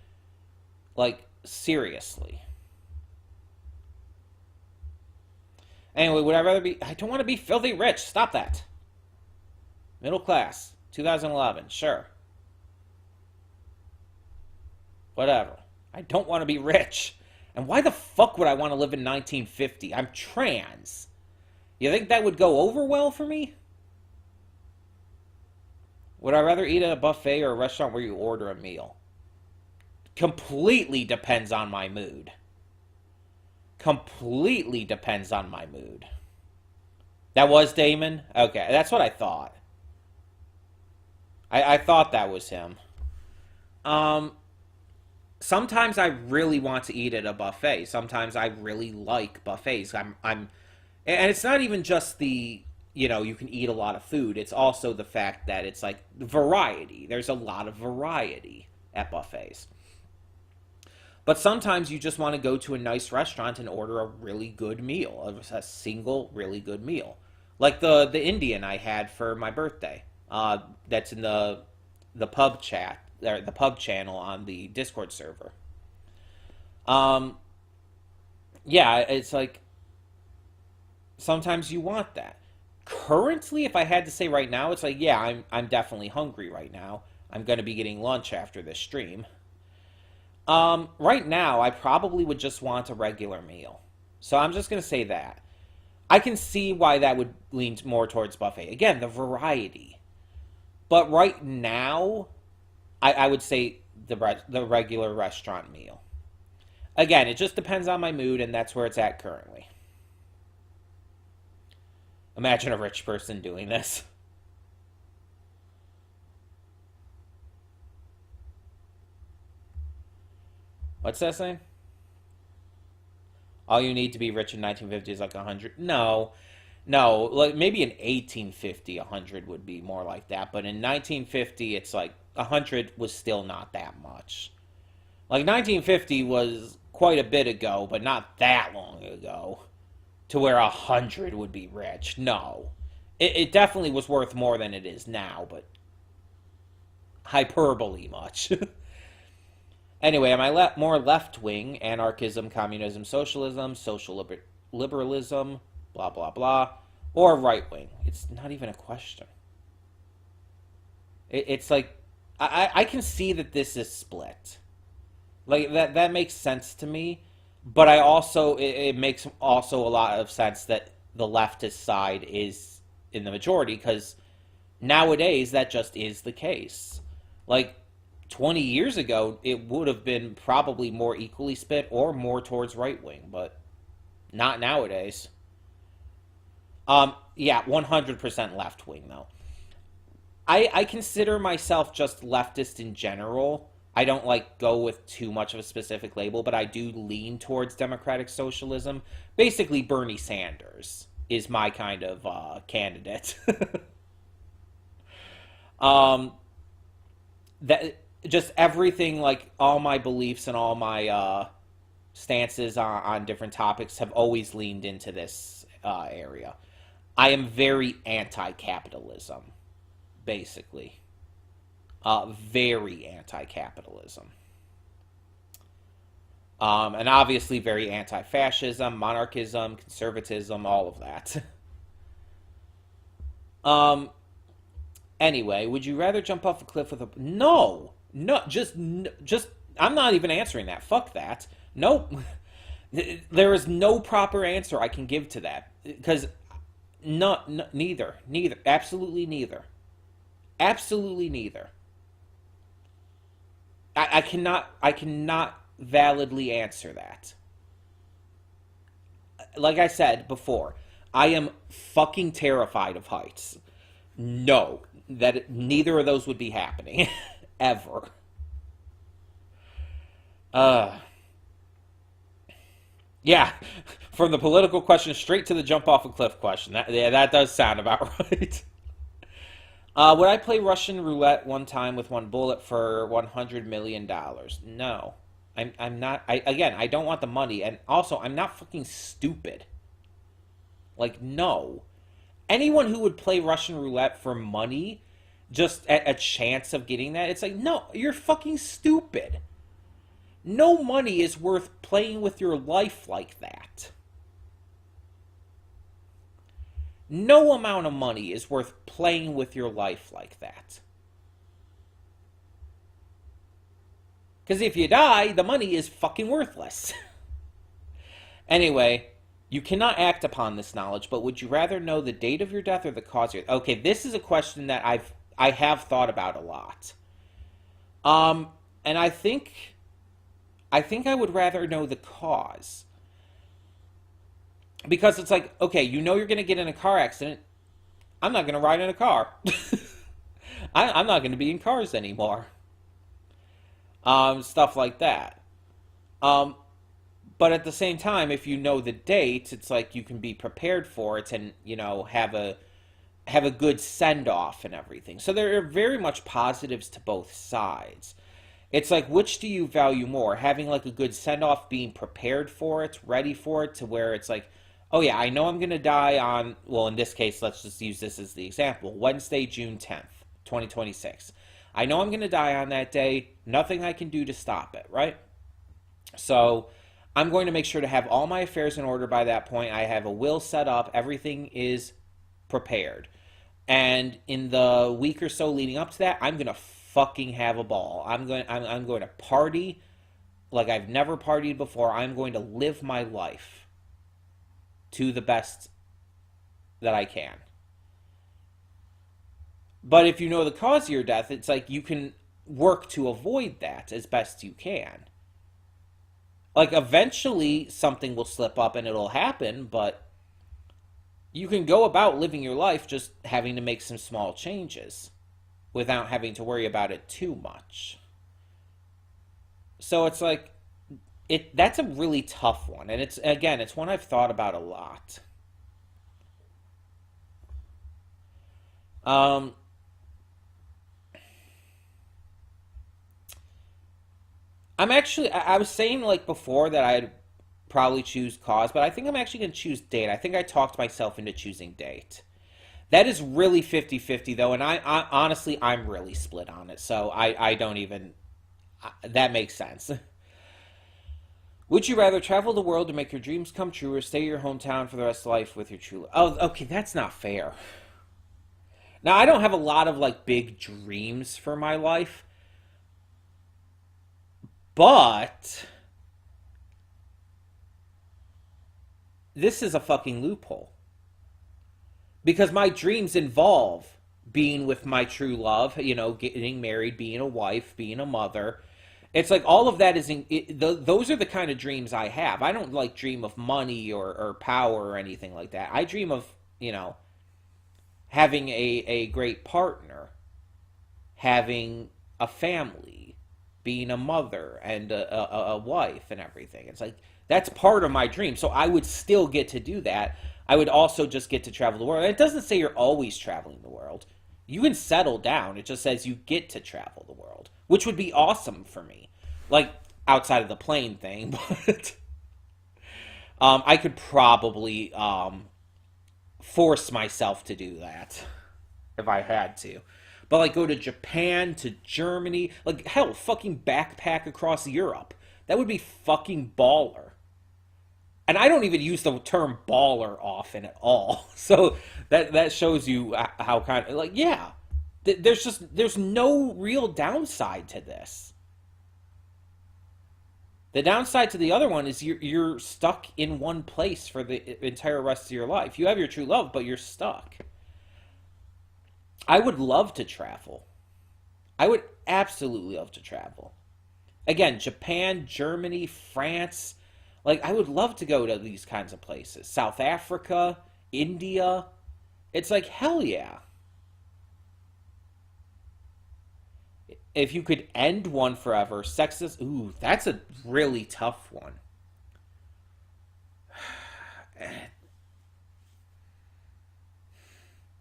Like, seriously. Anyway, would I rather be... I don't want to be filthy rich. Stop that. Middle class. 2011. Sure. Whatever. I don't want to be rich. And why the fuck would I want to live in 1950? I'm trans. You think that would go over well for me? Would I rather eat at a buffet or a restaurant where you order a meal? Completely depends on my mood. Completely depends on my mood. That was Damon? Okay, that's what I thought. I thought that was him. Sometimes I really want to eat at a buffet. Sometimes I really like buffets. And it's not even just the, you can eat a lot of food. It's also the fact that it's like variety. There's a lot of variety at buffets. But sometimes you just want to go to a nice restaurant and order a really good meal, a single really good meal. Like the Indian I had for my birthday. That's in the pub chat, or the pub channel on the Discord server. Yeah, it's like sometimes you want that. Currently, if I had to say right now, it's like, yeah, I'm definitely hungry right now. I'm going to be getting lunch after this stream. Right now, I probably would just want a regular meal. So I'm just going to say that. I can see why that would lean more towards buffet. Again, the variety. But right now, I would say the regular restaurant meal. Again, it just depends on my mood, and that's where it's at currently. Imagine a rich person doing this. What's that saying? All you need to be rich in 1950 is like 100. No, like maybe in 1850, 100 would be more like that. But in 1950, it's like 100 was still not that much. Like 1950 was quite a bit ago, but not that long ago, to where 100 would be rich. No, it definitely was worth more than it is now, but hyperbole much. Anyway, am I more left-wing, anarchism, communism, socialism, social liberalism, blah, blah, blah, or right-wing? It's not even a question. It's like, I can see that this is split. Like, that makes sense to me, but it makes also a lot of sense that the leftist side is in the majority, because nowadays that just is the case. Like, 20 years ago, it would have been probably more equally split or more towards right-wing, but not nowadays. Yeah, 100% left-wing, though. I consider myself just leftist in general. I don't, go with too much of a specific label, but I do lean towards democratic socialism. Basically, Bernie Sanders is my kind of candidate. That... Just everything, like all my beliefs and all my stances on different topics have always leaned into this area. I am very anti-capitalism, basically. Very anti-capitalism. And obviously very anti-fascism, monarchism, conservatism, all of that. Anyway, would you rather jump off a cliff with a... No! No, just, I'm not even answering that. Fuck that. Nope. There is no proper answer I can give to that. Because, neither. Absolutely neither. Absolutely neither. I cannot validly answer that. Like I said before, I am fucking terrified of heights. No, neither of those would be happening. Ever. Yeah, from the political question straight to the jump off a cliff question. That does sound about right. Would I play Russian roulette one time with one bullet for $100 million? No. I'm not. I don't want the money, and also I'm not fucking stupid. Like, no. anyone who would play Russian roulette for money, just a chance of getting that, it's like, no, you're fucking stupid. No money is worth playing with your life like that. No amount of money is worth playing with your life like that. Because if you die, the money is fucking worthless. Anyway, you cannot act upon this knowledge, but would you rather know the date of your death or the cause of your... Okay, this is a question that I have thought about a lot. And I think I would rather know the cause. Because it's like, okay, you know you're going to get in a car accident. I'm not going to ride in a car. I'm not going to be in cars anymore. Stuff like that. But at the same time, if you know the date, it's like you can be prepared for it and, you know, have a good send-off and everything. So there are very much positives to both sides. It's like, which do you value more? Having like a good send-off, being prepared for it, ready for it, to where it's like, oh yeah, I know I'm going to die on, well, in this case, let's just use this as the example, Wednesday, June 10th, 2026. I know I'm going to die on that day. Nothing I can do to stop it, right? So I'm going to make sure to have all my affairs in order by that point. I have a will set up. Everything is prepared. And in the week or so leading up to that, I'm going to fucking have a ball. I'm going to party like I've never partied before. I'm going to live my life to the best that I can. But if you know the cause of your death, it's like you can work to avoid that as best you can. Like, eventually something will slip up and it'll happen, but you can go about living your life just having to make some small changes without having to worry about it too much. So it's like, that's a really tough one. And it's one I've thought about a lot. I was saying like before that I'd probably choose cause, but I think I'm actually going to choose date. I think I talked myself into choosing date. That is really 50-50 though, and I honestly, I'm really split on it, so I don't even, that makes sense. Would you rather travel the world to make your dreams come true or stay in your hometown for the rest of life with your true love? Oh, okay, that's not fair. Now, I don't have a lot of like big dreams for my life, but this is a fucking loophole. Because my dreams involve being with my true love, you know, getting married, being a wife, being a mother. It's like all of that those are the kind of dreams I have. I don't like dream of money or power or anything like that. I dream of, you know, having a great partner, having a family, being a mother and a wife and everything. It's like, that's part of my dream. So I would still get to do that. I would also just get to travel the world. And it doesn't say you're always traveling the world. You can settle down. It just says you get to travel the world, which would be awesome for me. Like, outside of the plane thing, but I could probably force myself to do that if I had to. But, like, go to Japan, to Germany, like, hell, fucking backpack across Europe. That would be fucking baller. And I don't even use the term baller often at all. So that shows you how kind of, like, yeah. There's no real downside to this. The downside to the other one is you're stuck in one place for the entire rest of your life. You have your true love, but you're stuck. I would love to travel. I would absolutely love to travel. Again, Japan, Germany, France. Like, I would love to go to these kinds of places. South Africa, India. It's like, hell yeah. If you could end one forever, sexist... Ooh, that's a really tough one.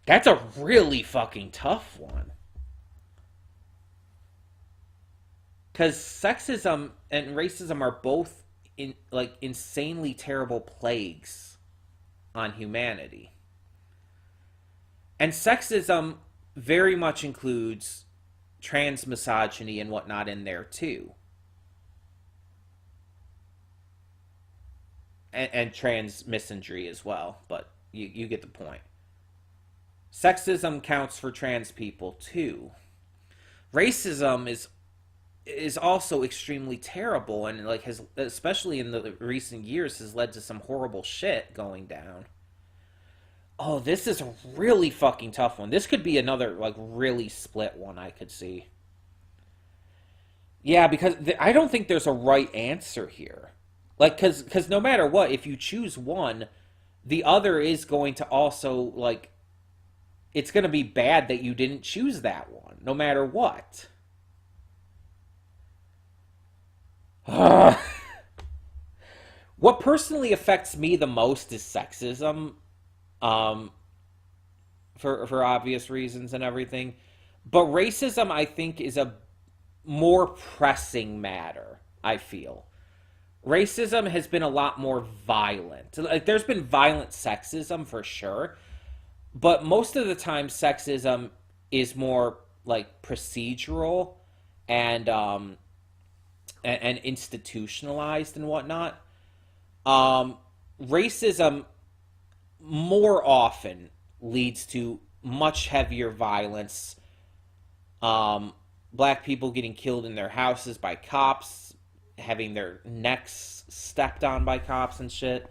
That's a really fucking tough one. Because sexism and racism are both insanely terrible plagues on humanity. And sexism very much includes trans misogyny and whatnot in there too. And trans misandry as well, but you get the point. Sexism counts for trans people too. Racism is also extremely terrible and like has, especially in the recent years, has led to some horrible shit going down. Oh, this is a really fucking tough one. This could be another like really split one I could see. Yeah, because I don't think there's a right answer here. Like, cause no matter what, if you choose one, the other is going to also like it's going to be bad that you didn't choose that one, no matter what. What personally affects me the most is sexism, um, for obvious reasons and everything. But racism, I think, is a more pressing matter. I feel racism has been a lot more violent. Like, there's been violent sexism for sure, but most of the time, sexism is more like procedural and and institutionalized and whatnot. Um, Racism more often leads to much heavier violence. Black people getting killed in their houses by cops, having their necks stepped on by cops and shit.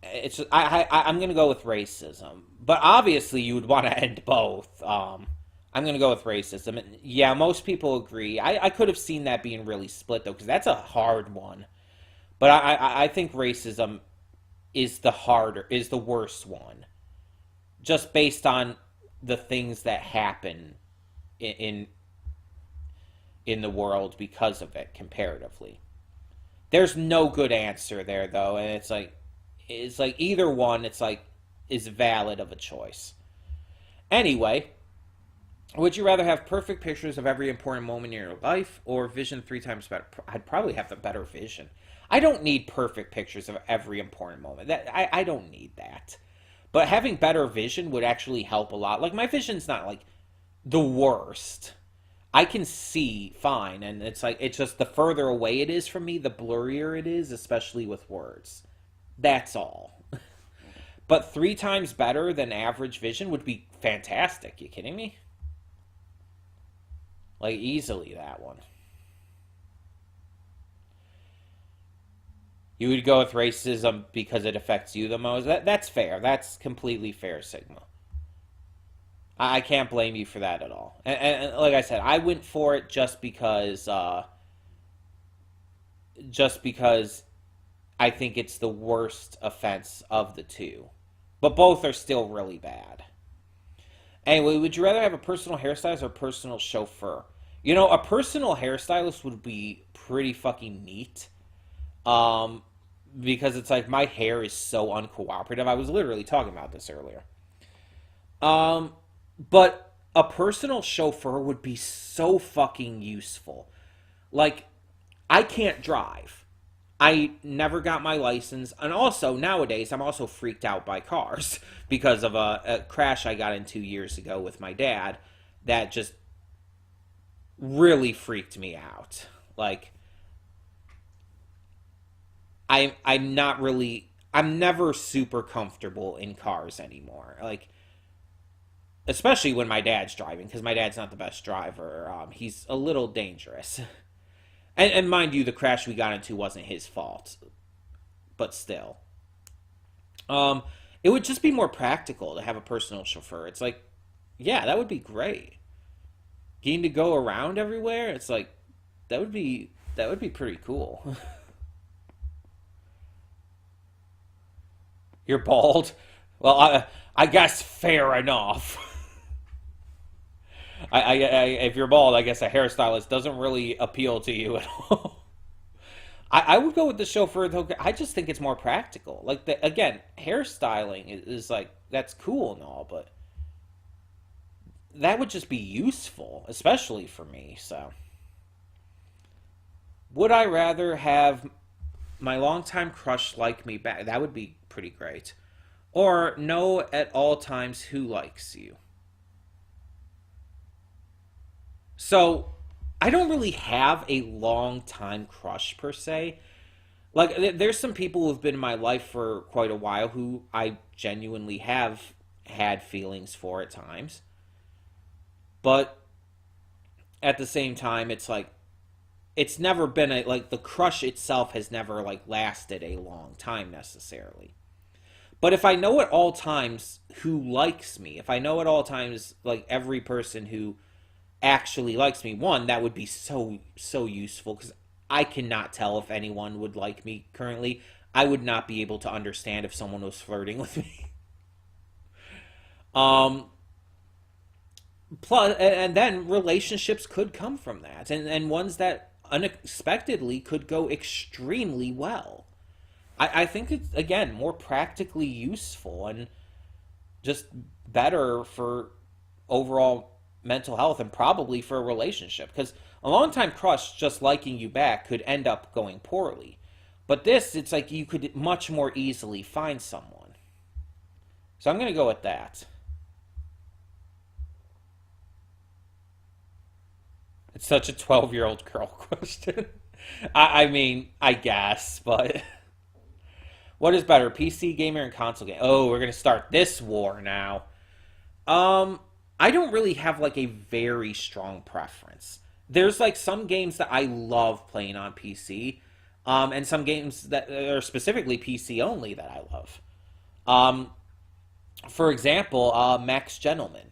It's just, I'm gonna go with racism, but obviously you would want to end both. I'm gonna go with racism. And yeah, most people agree. I could have seen that being really split though, because that's a hard one. But I think racism is the worst one, just based on the things that happen in in the world because of it comparatively. There's no good answer there though, and it's like either one. It's like is valid of a choice. Anyway, would you rather have perfect pictures of every important moment in your life or vision three times better? I'd probably have the better vision. I don't need perfect pictures of every important moment. I don't need that. But having better vision would actually help a lot. Like my vision's not like the worst. I can see fine, and it's just the further away it is from me, the blurrier it is, especially with words. That's all. But three times better than average vision would be fantastic. You kidding me? Like easily that one. You would go with racism because it affects you the most. That's fair. That's completely fair, Sigma. I can't blame you for that at all. And like I said, I went for it just because I think it's the worst offense of the two. But both are still really bad. Anyway, would you rather have a personal hairstylist or a personal chauffeur? You know, a personal hairstylist would be pretty fucking neat. Um, because it's like my hair is so uncooperative. I was literally talking about this earlier. Um, but a personal chauffeur would be so fucking useful. Like, I can't drive. I never got my license. And also, nowadays, I'm also freaked out by cars because of a crash I got in 2 years ago with my dad that just really freaked me out. Like, I'm never super comfortable in cars anymore. Like, especially when my dad's driving, because my dad's not the best driver. He's a little dangerous. And mind you, the crash we got into wasn't his fault, but still. Um, it would just be more practical to have a personal chauffeur. It's like, yeah, that would be great. Getting to go around everywhere, it's like that would be pretty cool. You're bald. Well, I guess fair enough. If you're bald, I guess a hairstylist doesn't really appeal to you at all. I would go with the chauffeur though. I just think it's more practical. Like again, hairstyling is like that's cool and all, but that would just be useful, especially for me. So, would I rather have my longtime crush like me back? That would be pretty great. Or know at all times who likes you. So I don't really have a long time crush per se. Like, there's some people who've been in my life for quite a while who I genuinely have had feelings for at times. But at the same time, it's like, it's never been a, like, the crush itself has never, like, lasted a long time necessarily. But if I know at all times who likes me, if I know at all times, like, every person who actually likes me, one, that would be so useful because I cannot tell if anyone would like me currently. I would not be able to understand if someone was flirting with me. um Plus, and then relationships could come from that, and ones that unexpectedly could go extremely well. I think it's, again, more practically useful and just better for overall mental health and probably for a relationship. Because a long time crush just liking you back could end up going poorly. But this, it's like you could much more easily find someone. So I'm going to go with that. It's such a 12-year-old girl question. I mean, I guess, but what is better, PC gamer and console game? Oh, we're going to start this war now. Um, I don't really have like a very strong preference. There's like some games that I love playing on PC, and some games that are specifically PC only that I love. Um, for example, Max Gentleman.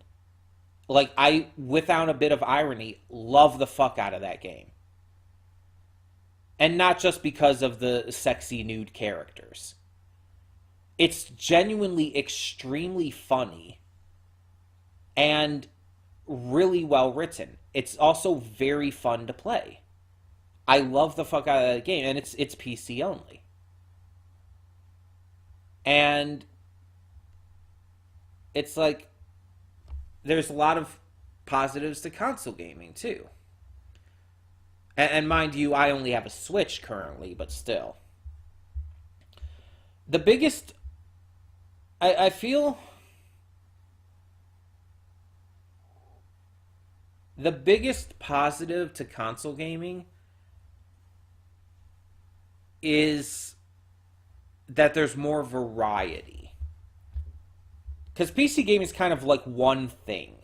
Like, I, without a bit of irony, love the fuck out of that game. And not just because of the sexy nude characters. It's genuinely extremely funny and really well written. It's also very fun to play. I love the fuck out of that game, and it's PC only. And it's like there's a lot of positives to console gaming too. And mind you, I only have a Switch currently, but still. The biggest, I feel, the biggest positive to console gaming is that there's more variety. Because PC gaming is kind of like one thing.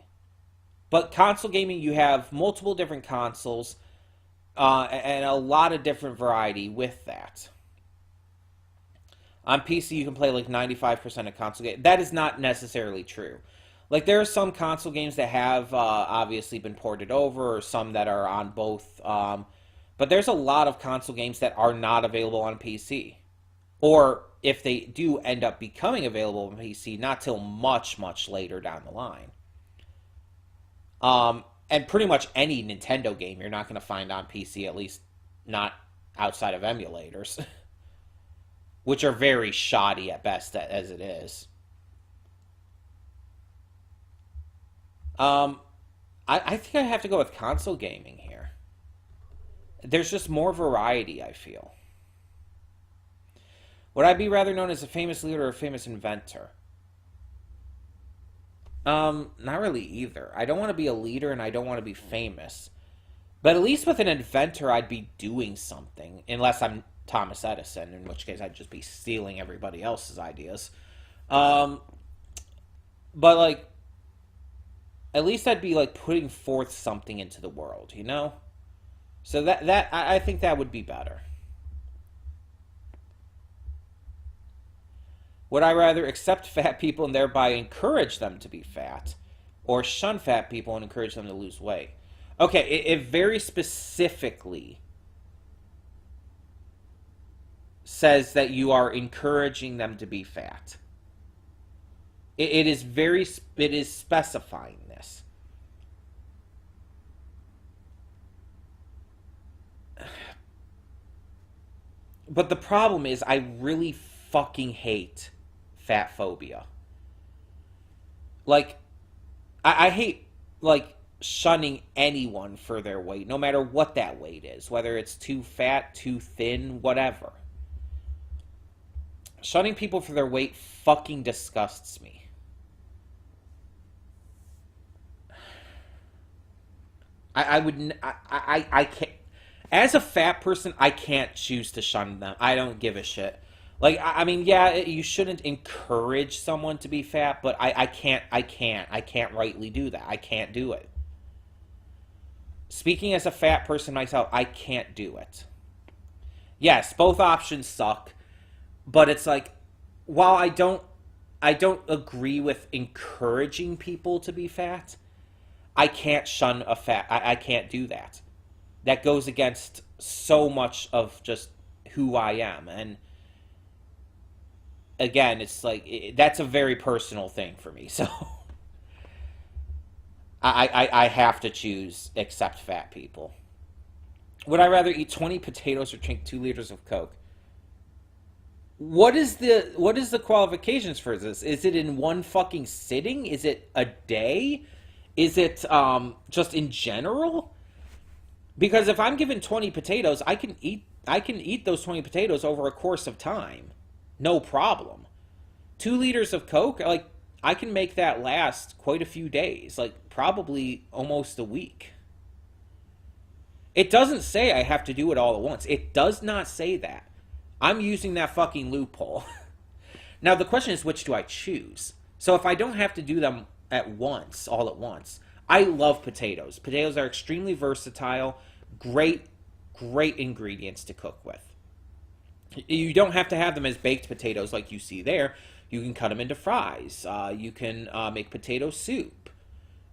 But console gaming, you have multiple different consoles, and a lot of different variety with that. On PC, you can play like 95% of console games. That is not necessarily true. Like, there are some console games that have obviously been ported over, or some that are on both. But there's a lot of console games that are not available on PC. Or if they do end up becoming available on PC, not till much, much later down the line. And pretty much any Nintendo game you're not going to find on PC, at least not outside of emulators, which are very shoddy at best as it is. Um, I think I have to go with console gaming here. There's just more variety, I feel. Would I be rather known as a famous leader or a famous inventor? Not really either. I don't want to be a leader and I don't want to be famous. But at least with an inventor, I'd be doing something. Unless I'm Thomas Edison, in which case I'd just be stealing everybody else's ideas. Um, but, like, at least I'd be, like, putting forth something into the world, you know? So I think that would be better. Would I rather accept fat people and thereby encourage them to be fat, or shun fat people and encourage them to lose weight? Okay, it very specifically says that you are encouraging them to be fat. It is specifying this. But the problem is, I really fucking hate fat phobia. Like, I hate, like, shunning anyone for their weight, no matter what that weight is, whether it's too fat, too thin, whatever. Shunning people for their weight fucking disgusts me. I can't. As a fat person, I can't choose to shun them. I don't give a shit. Like, I mean, yeah, you shouldn't encourage someone to be fat, but I can't rightly do that. I can't do it. Speaking as a fat person myself, I can't do it. Yes, both options suck, but it's like, while I don't agree with encouraging people to be fat, I can't shun a fat. I can't do that. That goes against so much of just who I am. And again, it's like, that's a very personal thing for me. So I have to choose accept fat people. Would I rather eat 20 potatoes or drink 2 liters of Coke? What is the qualifications for this? Is it in one fucking sitting? Is it a day? Is it just in general? Because if I'm given 20 potatoes, I can eat those 20 potatoes over a course of time. No problem. 2 liters of Coke, like, I can make that last quite a few days, like probably almost a week. It doesn't say I have to do it all at once. It does not say that. I'm using that fucking loophole. Now the question is, which do I choose? So if I don't have to do them at once, all at once, I love potatoes. Potatoes are extremely versatile, great ingredients to cook with. You don't have to have them as baked potatoes like you see there. You can cut them into fries. You can make potato soup.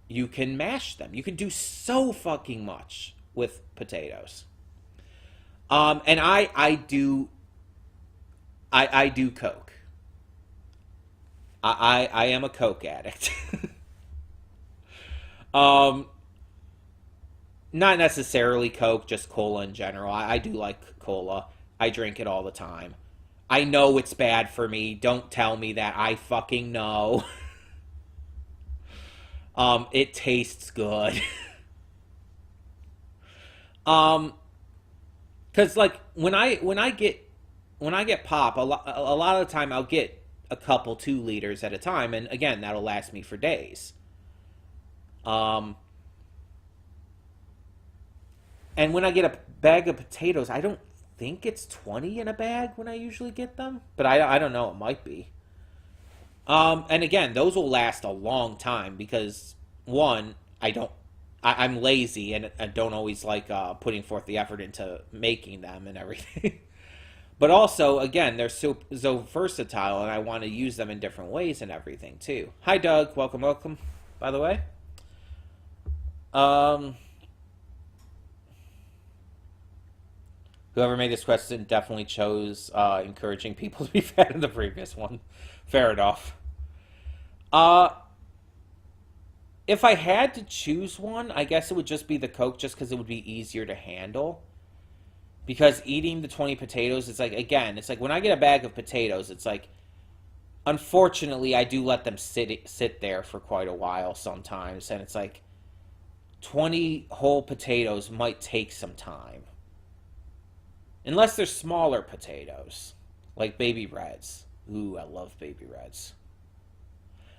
You can mash them. You can do so fucking much with potatoes. And I do Coke. I am a Coke addict. Not necessarily Coke, just cola in general. I do like cola. I drink it all the time. I know it's bad for me. Don't tell me that. I fucking know. It tastes good. Cause like when I get pop, a lot of the time I'll get a couple 2 liters at a time, and again that'll last me for days. And when I get a bag of potatoes, I don't think it's 20 in a bag when I usually get them, but I don't know, it might be. And again, those will last a long time because one, I'm lazy and I don't always like putting forth the effort into making them and everything. But also, again, they're so versatile and I want to use them in different ways and everything too. Hi Doug, welcome, by the way. Whoever made this question definitely chose encouraging people to be fat in the previous one. Fair enough. If I had to choose one, I guess it would just be the Coke, just because it would be easier to handle. Because eating the 20 potatoes, it's like, again, it's like when I get a bag of potatoes, it's like, unfortunately, I do let them sit there for quite a while sometimes, and it's like 20 whole potatoes might take some time. Unless they're smaller potatoes, like baby reds. Ooh, I love baby reds.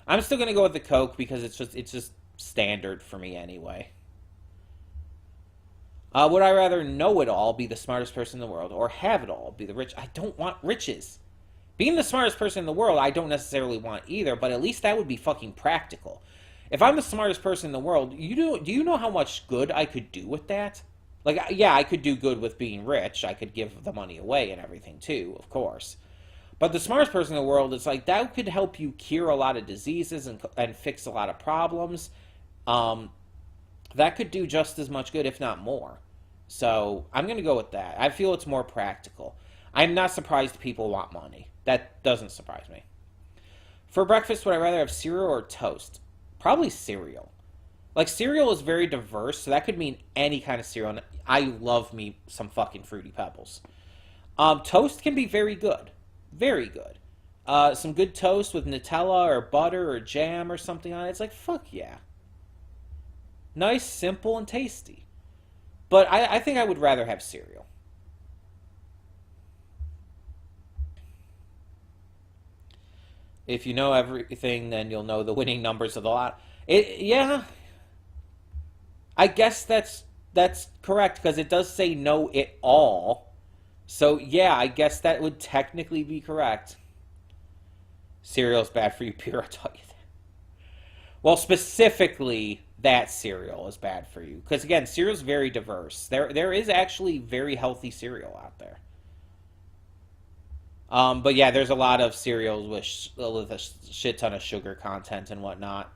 I'm still gonna go with the Coke because it's just standard for me anyway. Would I rather know it all, be the smartest person in the world, or have it all, be the rich? I don't want riches. Being the smartest person in the world, I don't necessarily want either, but at least that would be fucking practical. If I'm the smartest person in the world, do you know how much good I could do with that? Like, yeah, I could do good with being rich. I could give the money away and everything, too, of course. But the smartest person in the world, it's like, that could help you cure a lot of diseases and fix a lot of problems. That could do just as much good, if not more. So, I'm going to go with that. I feel it's more practical. I'm not surprised people want money. That doesn't surprise me. For breakfast, would I rather have cereal or toast? Probably cereal. Like, cereal is very diverse, so that could mean any kind of cereal. I love me some fucking Fruity Pebbles. Toast can be very good. Very good. Some good toast with Nutella or butter or jam or something on it. It's like, fuck yeah. Nice, simple, and tasty. But I think I would rather have cereal. If you know everything, then you'll know the winning numbers of the lot. Yeah, I guess that's correct because it does say know it all. So yeah, I guess that would technically be correct. Cereal's bad for you, Pierre. I'll tell you that. Well, specifically, that cereal is bad for you because again, cereal's very diverse. There is actually very healthy cereal out there. But yeah, there's a lot of cereals with a shit ton of sugar content and whatnot.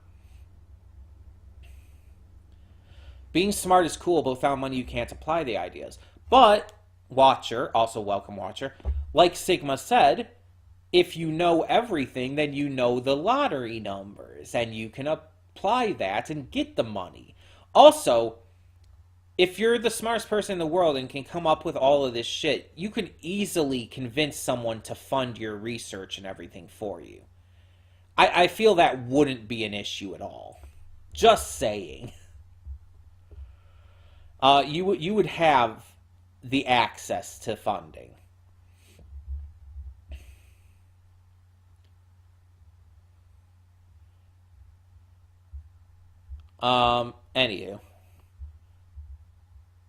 Being smart is cool, but without money you can't apply the ideas. But, Watcher, also welcome Watcher, like Sigma said, if you know everything, then you know the lottery numbers, and you can apply that and get the money. Also, if you're the smartest person in the world and can come up with all of this shit, you can easily convince someone to fund your research and everything for you. I feel that wouldn't be an issue at all. Just saying. You would have the access to funding. Anywho.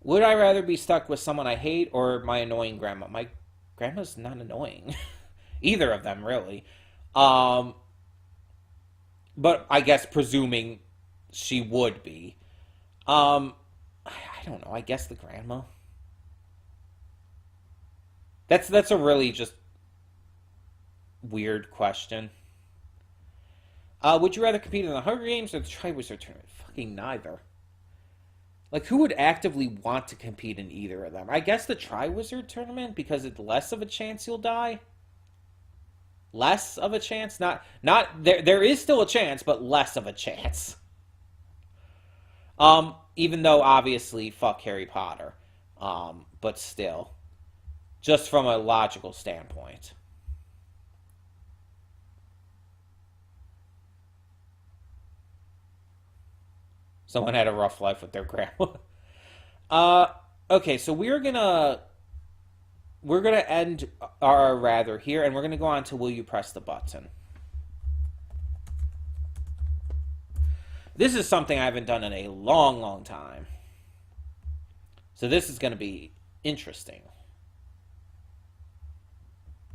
Would I rather be stuck with someone I hate or my annoying grandma? My grandma's not annoying. Either of them, really. Um, but I guess presuming she would be. Um, I don't know. I guess the grandma. That's a really just weird question. Would you rather compete in the Hunger Games or the Triwizard Tournament? Fucking neither. Like, who would actively want to compete in either of them? I guess the Triwizard Tournament, because it's less of a chance you'll die. Less of a chance? Not there is still a chance, but less of a chance. Even though obviously fuck Harry Potter. But still. Just from a logical standpoint. Someone had a rough life with their grandma. Uh, okay, so we're gonna end our rather here, and we're gonna go on to will you press the button. This is something I haven't done in a long, long time. So this is gonna be interesting.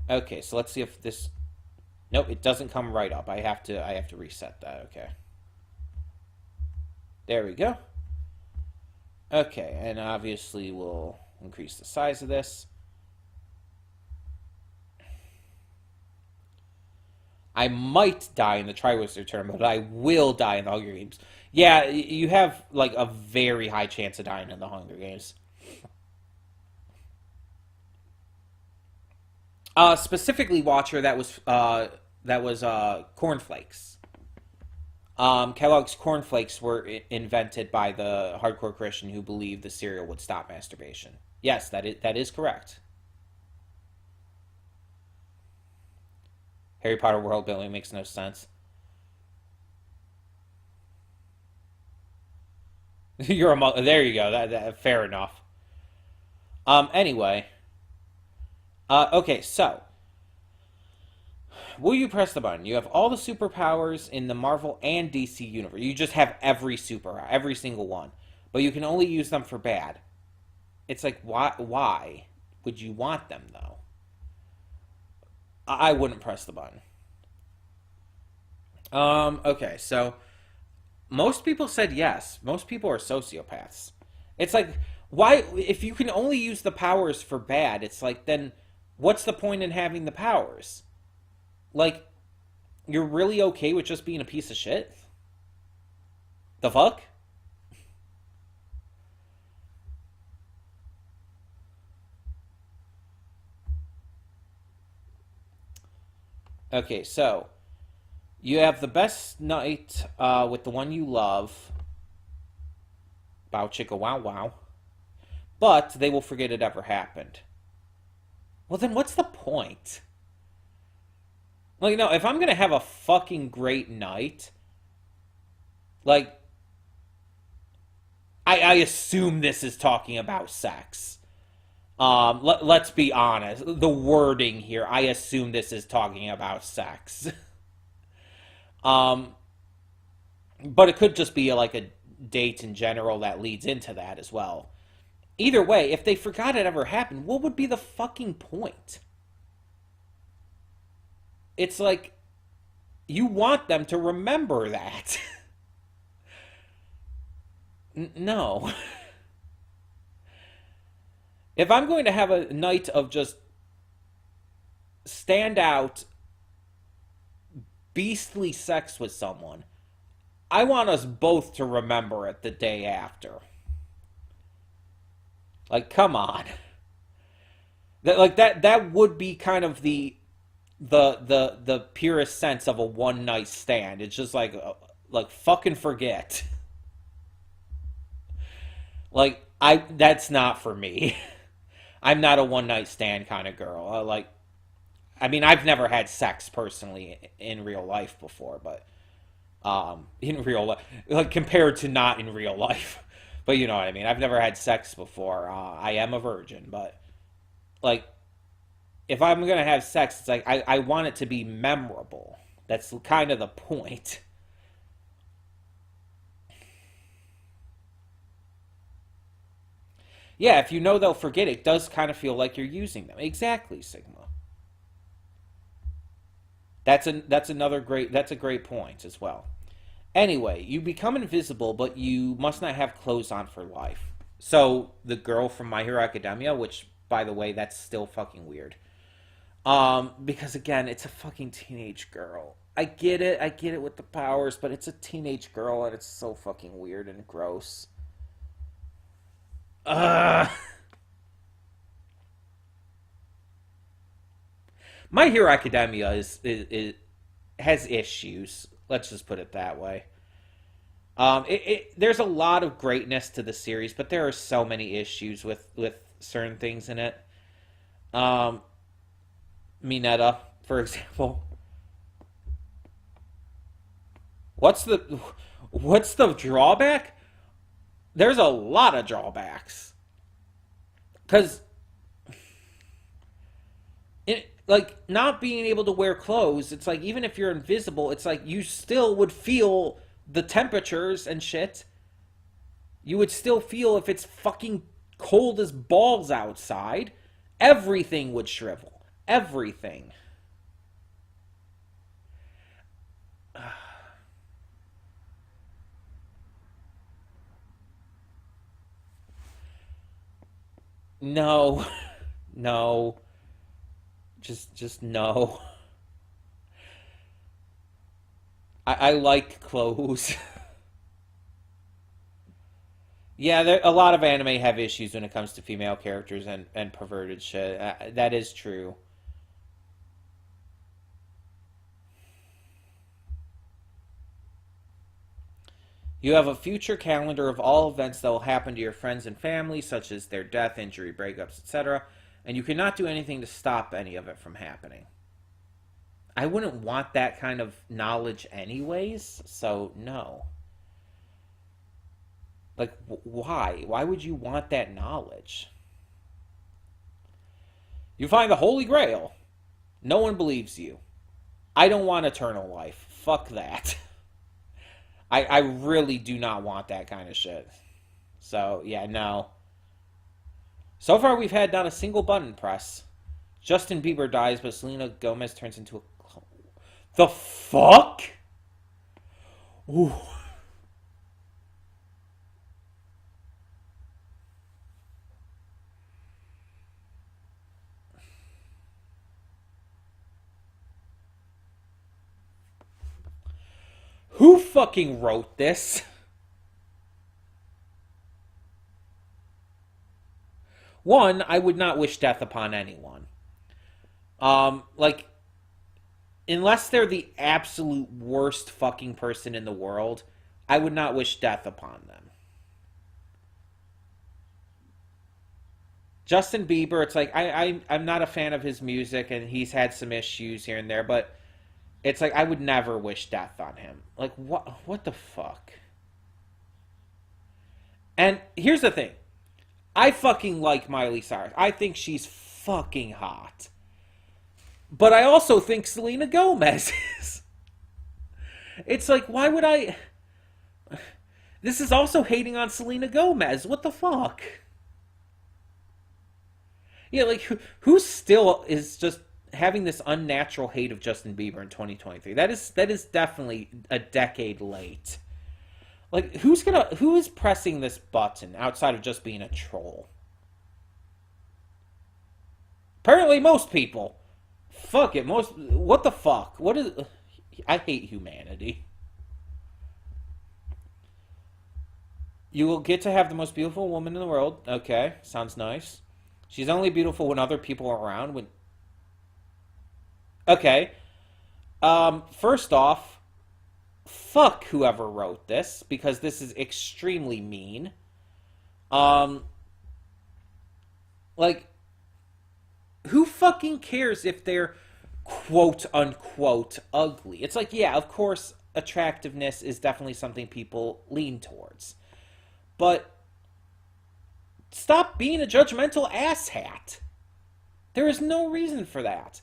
Okay, so let's see if this. Nope, it doesn't come right up. I have to reset that. Okay. There we go. Okay, and obviously we'll increase the size of this. I might die in the Triwizard Tournament, but I will die in the Hunger Games. Yeah, you have like a very high chance of dying in the Hunger Games. Specifically, Watcher, that was cornflakes. Kellogg's cornflakes were invented by the hardcore Christian who believed the cereal would stop masturbation. Yes, that is correct. Harry Potter world building makes no sense. There you go. Fair enough. Anyway. Okay, so will you press the button? You have all the superpowers in the Marvel and DC universe. You just have every single one. But you can only use them for bad. It's like, why would you want them, though? I wouldn't press the button. Okay, so most people said yes. Most people are sociopaths. It's like, why, if you can only use the powers for bad, it's like, then what's the point in having the powers? Like, you're really okay with just being a piece of shit? The fuck? Okay, so you have the best night with the one you love. Bow chicka wow wow. But they will forget it ever happened. Well, then what's the point? Like, no, if I'm gonna have a fucking great night, like, I assume this is talking about sex. Let's be honest. The wording here, I assume this is talking about sex. Um, but it could just be like a date in general that leads into that as well. Either way, if they forgot it ever happened, what would be the fucking point? It's like you want them to remember that. No. If I'm going to have a night of just stand out beastly sex with someone, I want us both to remember it the day after. Like, come on. That would be kind of the purest sense of a one night stand. It's just like fucking forget. Like, that's not for me. I'm not a one night stand kind of girl. I mean, I've never had sex personally in real life before, but in real life, like compared to not in real life. But you know what I mean. I've never had sex before. I am a virgin, but like, if I'm gonna have sex, it's like I want it to be memorable. That's kind of the point. Yeah, if you know they'll forget, it does kind of feel like you're using them. Exactly, Sigma. That's a great point as well. Anyway, you become invisible, but you must not have clothes on for life. So the girl from My Hero Academia, which by the way, that's still fucking weird. Because again, it's a fucking teenage girl. I get it with the powers, but it's a teenage girl and it's so fucking weird and gross. Uh My Hero Academia is has issues. Let's just put it that way. There's a lot of greatness to the series, but there are so many issues with certain things in it. Um, Mineta, for example. What's the what's the drawback? There's a lot of drawbacks. Cause like not being able to wear clothes, it's like even if you're invisible, it's like you still would feel the temperatures and shit. You would still feel if it's fucking cold as balls outside. Everything would shrivel. Everything. No. No. Just no. I like clothes. Yeah, a lot of anime have issues when it comes to female characters and perverted shit. That is true. You have a future calendar of all events that will happen to your friends and family, such as their death, injury, breakups, etc., and you cannot do anything to stop any of it from happening. I wouldn't want that kind of knowledge anyways, so no. Like, why? Why would you want that knowledge? You find the Holy Grail. No one believes you. I don't want eternal life. Fuck that. I really do not want that kind of shit. So, yeah, no. So far, we've had not a single button press. Justin Bieber dies, but Selena Gomez turns into a... The fuck? Ooh. Who fucking wrote this? One, I would not wish death upon anyone. Like, unless they're the absolute worst fucking person in the world, I would not wish death upon them. Justin Bieber, it's like I'm not a fan of his music, and he's had some issues here and there, but it's like I would never wish death on him. Like what the fuck? And here's the thing. I fucking like Miley Cyrus. I think she's fucking hot. But I also think Selena Gomez is. It's like, why would I? This is also hating on Selena Gomez. What the fuck? Yeah, like who still is just having this unnatural hate of Justin Bieber in 2023? That is definitely a decade late. Like who is pressing this button outside of just being a troll? Apparently most people. Fuck it, most what the fuck? What is I hate humanity. You will get to have the most beautiful woman in the world. Okay, sounds nice. She's only beautiful when other people are around. When okay, first off, fuck whoever wrote this because this is extremely mean. Um, like, who fucking cares if they're quote unquote ugly? It's like, yeah, of course, attractiveness is definitely something people lean towards, but stop being a judgmental asshat. There is no reason for that.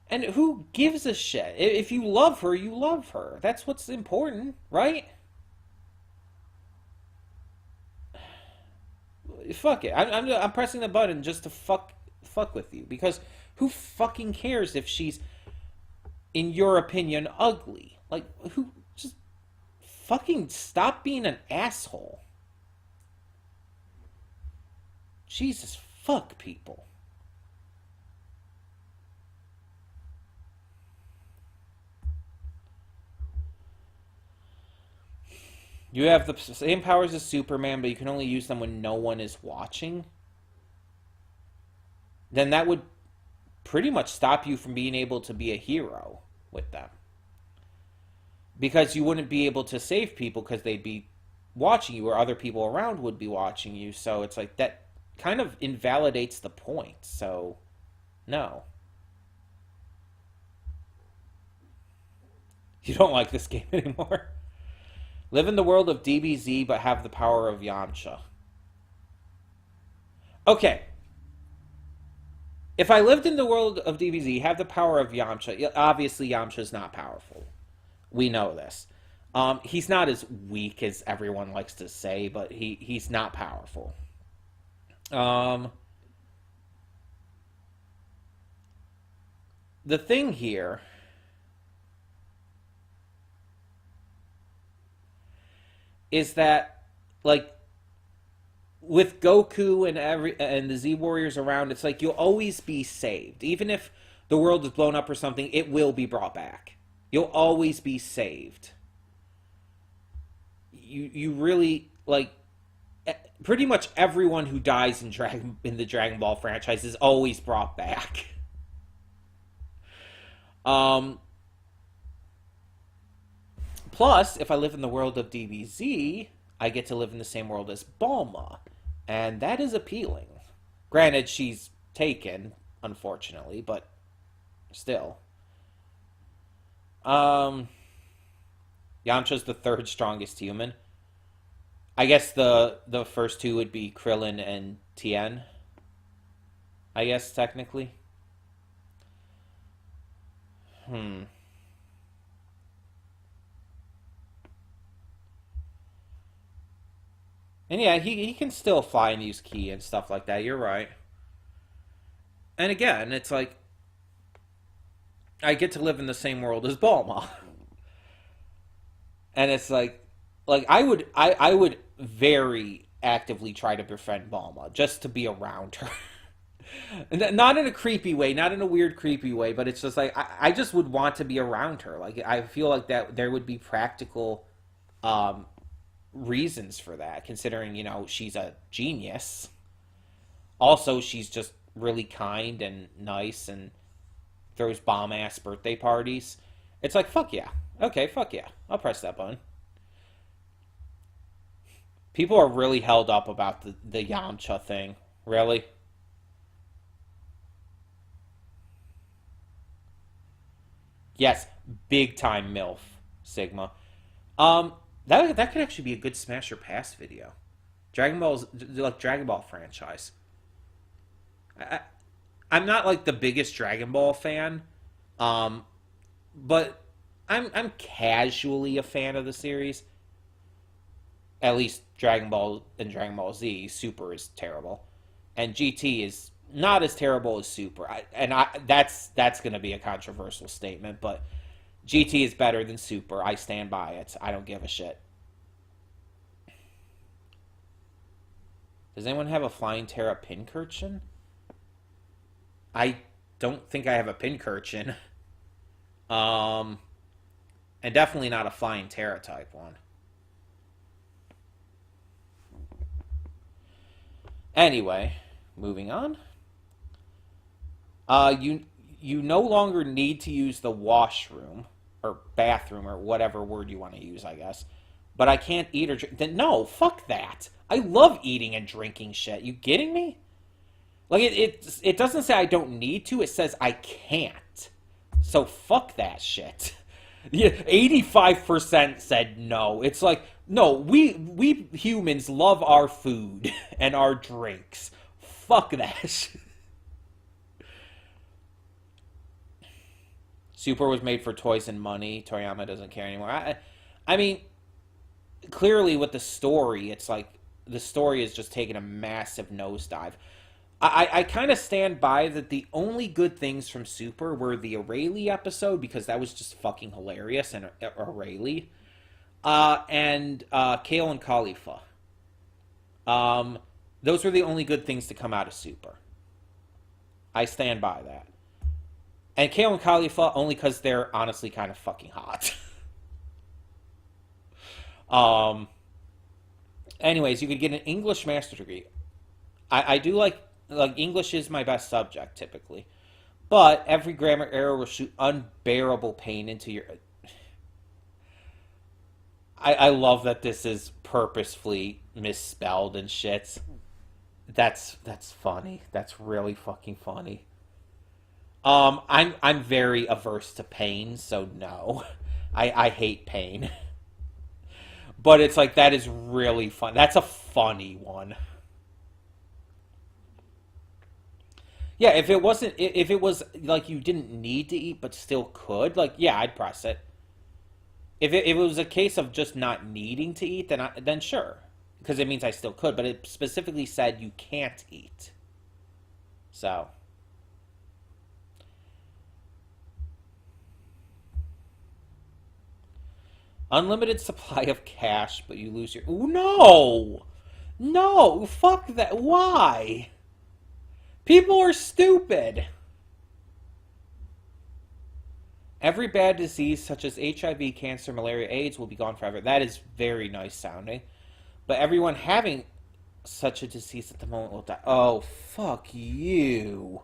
And who gives a shit? If you love her, you love her. That's what's important, right? Fuck it. I'm pressing the button just to fuck with you because who fucking cares if she's, in your opinion, ugly? Like who just fucking stop being an asshole. Jesus fuck people. You have the same powers as Superman, but you can only use them when no one is watching. Then that would pretty much stop you from being able to be a hero with them. Because you wouldn't be able to save people because they'd be watching you or other people around would be watching you. So it's like that kind of invalidates the point. So, no. You don't like this game anymore? Live in the world of DBZ but have the power of Yamcha. Okay. If I lived in the world of DBZ, have the power of Yamcha, obviously Yamcha's not powerful. We know this. He's not as weak as everyone likes to say, but he's not powerful. The thing here is that, like, with Goku and the Z Warriors around, it's like you'll always be saved. Even if the world is blown up or something, it will be brought back. You'll always be saved. You really like pretty much everyone who dies in the Dragon Ball franchise is always brought back. Um Plus, if I live in the world of DBZ, I get to live in the same world as Bulma. And that is appealing. Granted, she's taken, unfortunately, but still. Um, Yamcha's the third strongest human. I guess the first two would be Krillin and Tien. I guess technically. Hmm. And yeah, he can still fly and use ki and stuff like that. You're right. And again, it's like I get to live in the same world as Bulma. And it's like I would very actively try to befriend Bulma just to be around her. Not in a creepy way, not in a weird creepy way, but it's just like I just would want to be around her. Like I feel like that there would be practical um reasons for that, considering, she's a genius. Also, she's just really kind and nice and throws bomb ass birthday parties. It's like, fuck yeah. Okay, fuck yeah. I'll press that button. People are really held up about the Yamcha thing. Really? Yes, big time MILF, Sigma. Um, that could actually be a good Smash or Pass video. Dragon Ball franchise. I, I'm not like the biggest Dragon Ball fan, um, but I'm casually a fan of the series. At least Dragon Ball and Dragon Ball Z. Super is terrible, and GT is not as terrible as Super. That's going to be a controversial statement, but GT is better than Super. I stand by it. I don't give a shit. Does anyone have a Flying Terra pincurchin? I don't think I have a pincurchin. And definitely not a Flying Terra type one. Anyway, moving on. You no longer need to use the washroom or bathroom or whatever word you want to use, I guess. But I can't eat or drink. No, fuck that. I love eating and drinking shit. You kidding me? Like it doesn't say I don't need to. It says I can't. So fuck that shit. Yeah, 85% said no. It's like no. We humans love our food and our drinks. Fuck that shit. Super was made for toys and money. Toriyama doesn't care anymore. I mean, clearly with the story, it's like the story is just taking a massive nosedive. I kind of stand by that the only good things from Super were the Aurelie episode, because that was just fucking hilarious, and Aurelie. And Kale and Khalifa. Those were the only good things to come out of Super. I stand by that. And Kale and Khalifa only because they're honestly kind of fucking hot. Anyways, you could get an English master's degree. I do like English is my best subject typically, but every grammar error will shoot unbearable pain into your. I love that this is purposefully misspelled and shit. That's funny. That's really fucking funny. I'm very averse to pain, so no. I hate pain. But it's like that is really fun. That's a funny one. Yeah, if it was like you didn't need to eat but still could, like yeah, I'd press it. If it was a case of just not needing to eat, then sure, because it means I still could. But it specifically said you can't eat. So. Unlimited supply of cash, but you lose your. Ooh, no! No! Fuck that. Why? People are stupid. Every bad disease, such as HIV, cancer, malaria, AIDS, will be gone forever. That is very nice sounding. But everyone having such a disease at the moment will die. Oh, fuck you.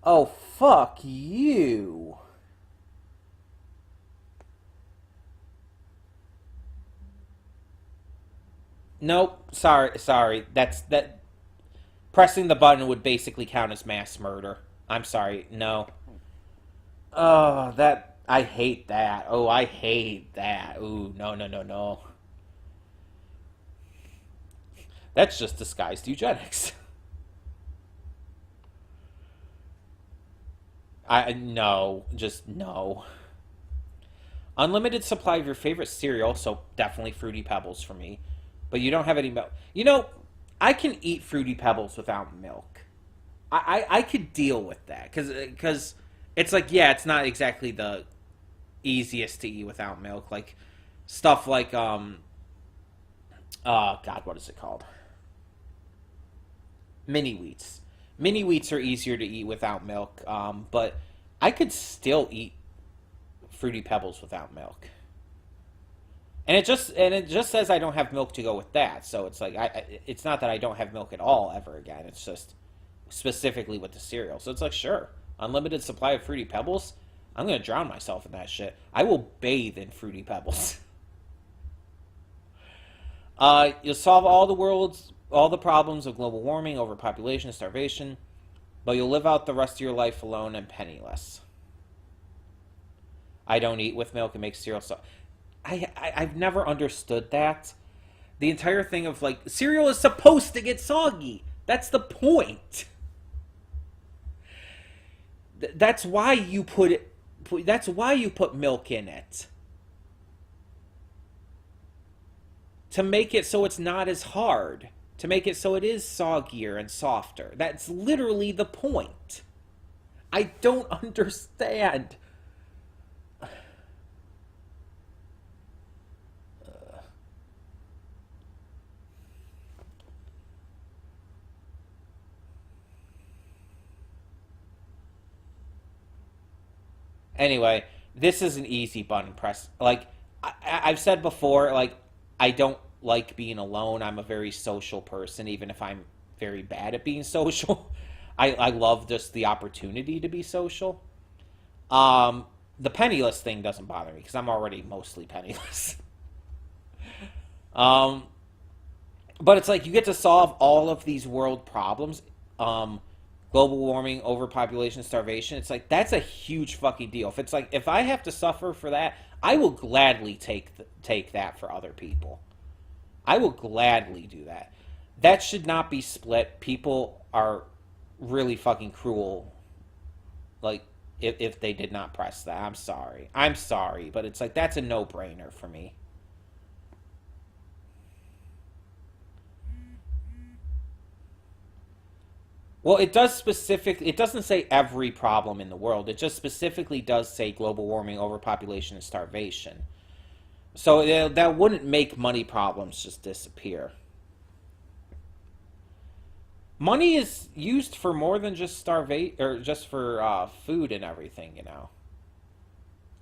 Oh, fuck you. Nope. Sorry. That. Pressing the button would basically count as mass murder. I'm sorry. No. Oh, that. I hate that. Oh, I hate that. Ooh, no. That's just disguised eugenics. No. Just no. Unlimited supply of your favorite cereal, so definitely Fruity Pebbles for me. But you don't have any milk. You know, I can eat Fruity Pebbles without milk. I could deal with that. Because it's like, yeah, it's not exactly the easiest to eat without milk. Like, stuff like, oh, God, what is it called? Mini wheats. Mini wheats are easier to eat without milk. But I could still eat Fruity Pebbles without milk. And it just says I don't have milk to go with that. So it's like it's not that I don't have milk at all ever again. It's just specifically with the cereal. So it's like, sure, unlimited supply of Fruity Pebbles. I'm gonna drown myself in that shit. I will bathe in Fruity Pebbles. You'll solve all the problems of global warming, overpopulation, starvation, but you'll live out the rest of your life alone and penniless. I don't eat with milk and make cereal so. I've never understood that. The entire thing of like cereal is supposed to get soggy. That's the point. That's why you put you put milk in it. To make it so it's not as hard. To make it so it is soggier and softer. That's literally the point. I don't understand. Anyway, this is an easy button press. Like, I've said before, like, I don't like being alone. I'm a very social person, even if I'm very bad at being social. I love just the opportunity to be social. The penniless thing doesn't bother me because I'm already mostly penniless. um, but it's like you get to solve all of these world problems. Global warming, overpopulation, starvation. It's like that's a huge fucking deal. If it's like if I have to suffer for that, I will gladly take that for other people. I will gladly do that. That should not be split. People are really fucking cruel. Like if they did not press that, I'm sorry. I'm sorry, but it's like that's a no-brainer for me. Well, it doesn't say every problem in the world. It just specifically does say global warming, overpopulation, and starvation. So that wouldn't make money problems just disappear. Money is used for more than just starvation or just for food and everything, you know.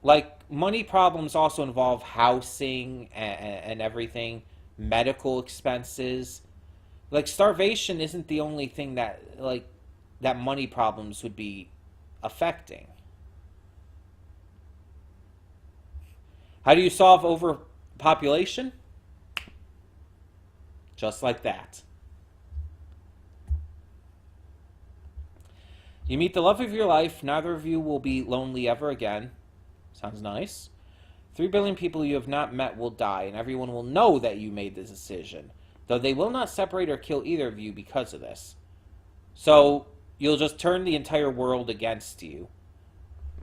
Like money problems also involve housing and everything, medical expenses. Like starvation isn't the only thing that money problems would be affecting. How do you solve overpopulation? Just like that. You meet the love of your life. Neither of you will be lonely ever again. Sounds nice. 3 billion people you have not met will die, and everyone will know that you made this decision, though they will not separate or kill either of you because of this. So you'll just turn the entire world against you.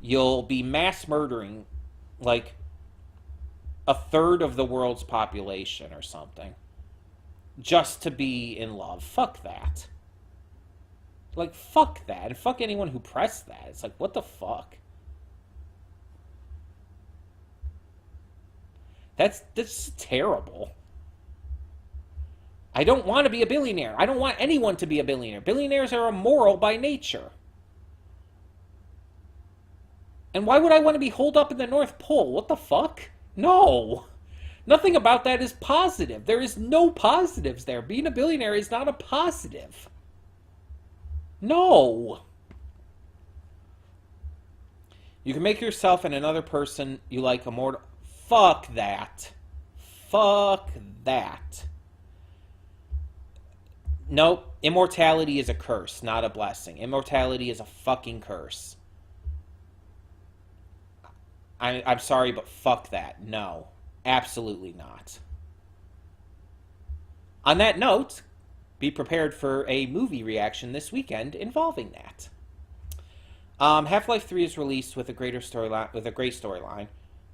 You'll be mass murdering like a third of the world's population or something just to be in love. Fuck that. Like, fuck that. And fuck anyone who pressed that. It's like, what the fuck? That's terrible. I don't want to be a billionaire. I don't want anyone to be a billionaire. Billionaires are immoral by nature. And why would I want to be holed up in the North Pole? What the fuck? No. Nothing about that is positive. There is no positives there. Being a billionaire is not a positive. No. You can make yourself and another person you like immortal. Fuck that. Fuck that. Nope. Immortality is a curse, not a blessing. Immortality is a fucking curse. I'm sorry, but fuck that. No. Absolutely not. On that note, be prepared for a movie reaction this weekend involving that. Half-Life 3 is released with a great storyline,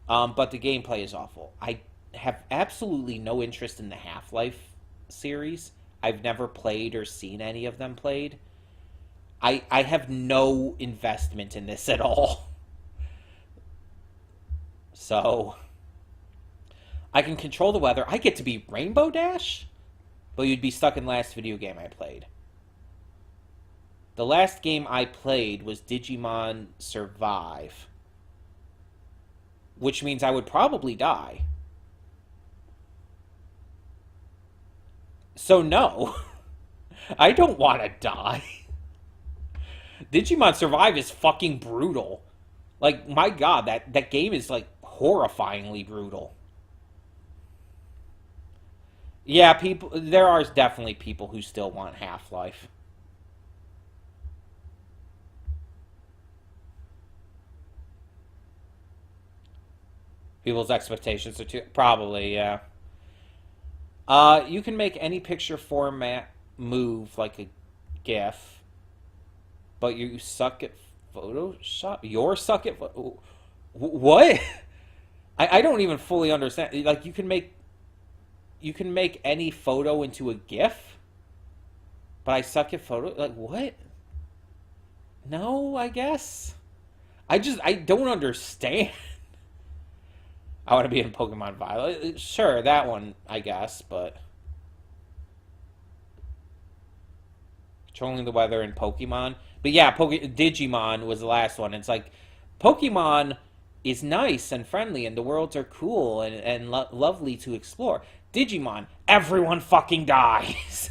but the gameplay is awful. I have absolutely no interest in the Half-Life series. I've never played or seen any of them played. I have no investment in this at all. So, I can control the weather. I get to be Rainbow Dash? But you'd be stuck in the last video game I played. The last game I played was Digimon Survive. Which means I would probably die. So no. I don't want to die. Digimon Survive is fucking brutal. Like, my god, that game is, like, horrifyingly brutal. Yeah, there are definitely people who still want Half-Life. People's expectations are too... Probably, yeah. You can make any picture format move like a GIF, but you suck at Photoshop? You're suck at... What? I don't even fully understand. Like you can make any photo into a GIF, but I suck at photo. Like what? No, I guess. I don't understand. I want to be in Pokemon Violet. Sure, that one I guess, but controlling the weather in Pokemon. But yeah, Digimon was the last one. It's like Pokemon is nice and friendly, and the worlds are cool and lovely to explore. Digimon, everyone fucking dies.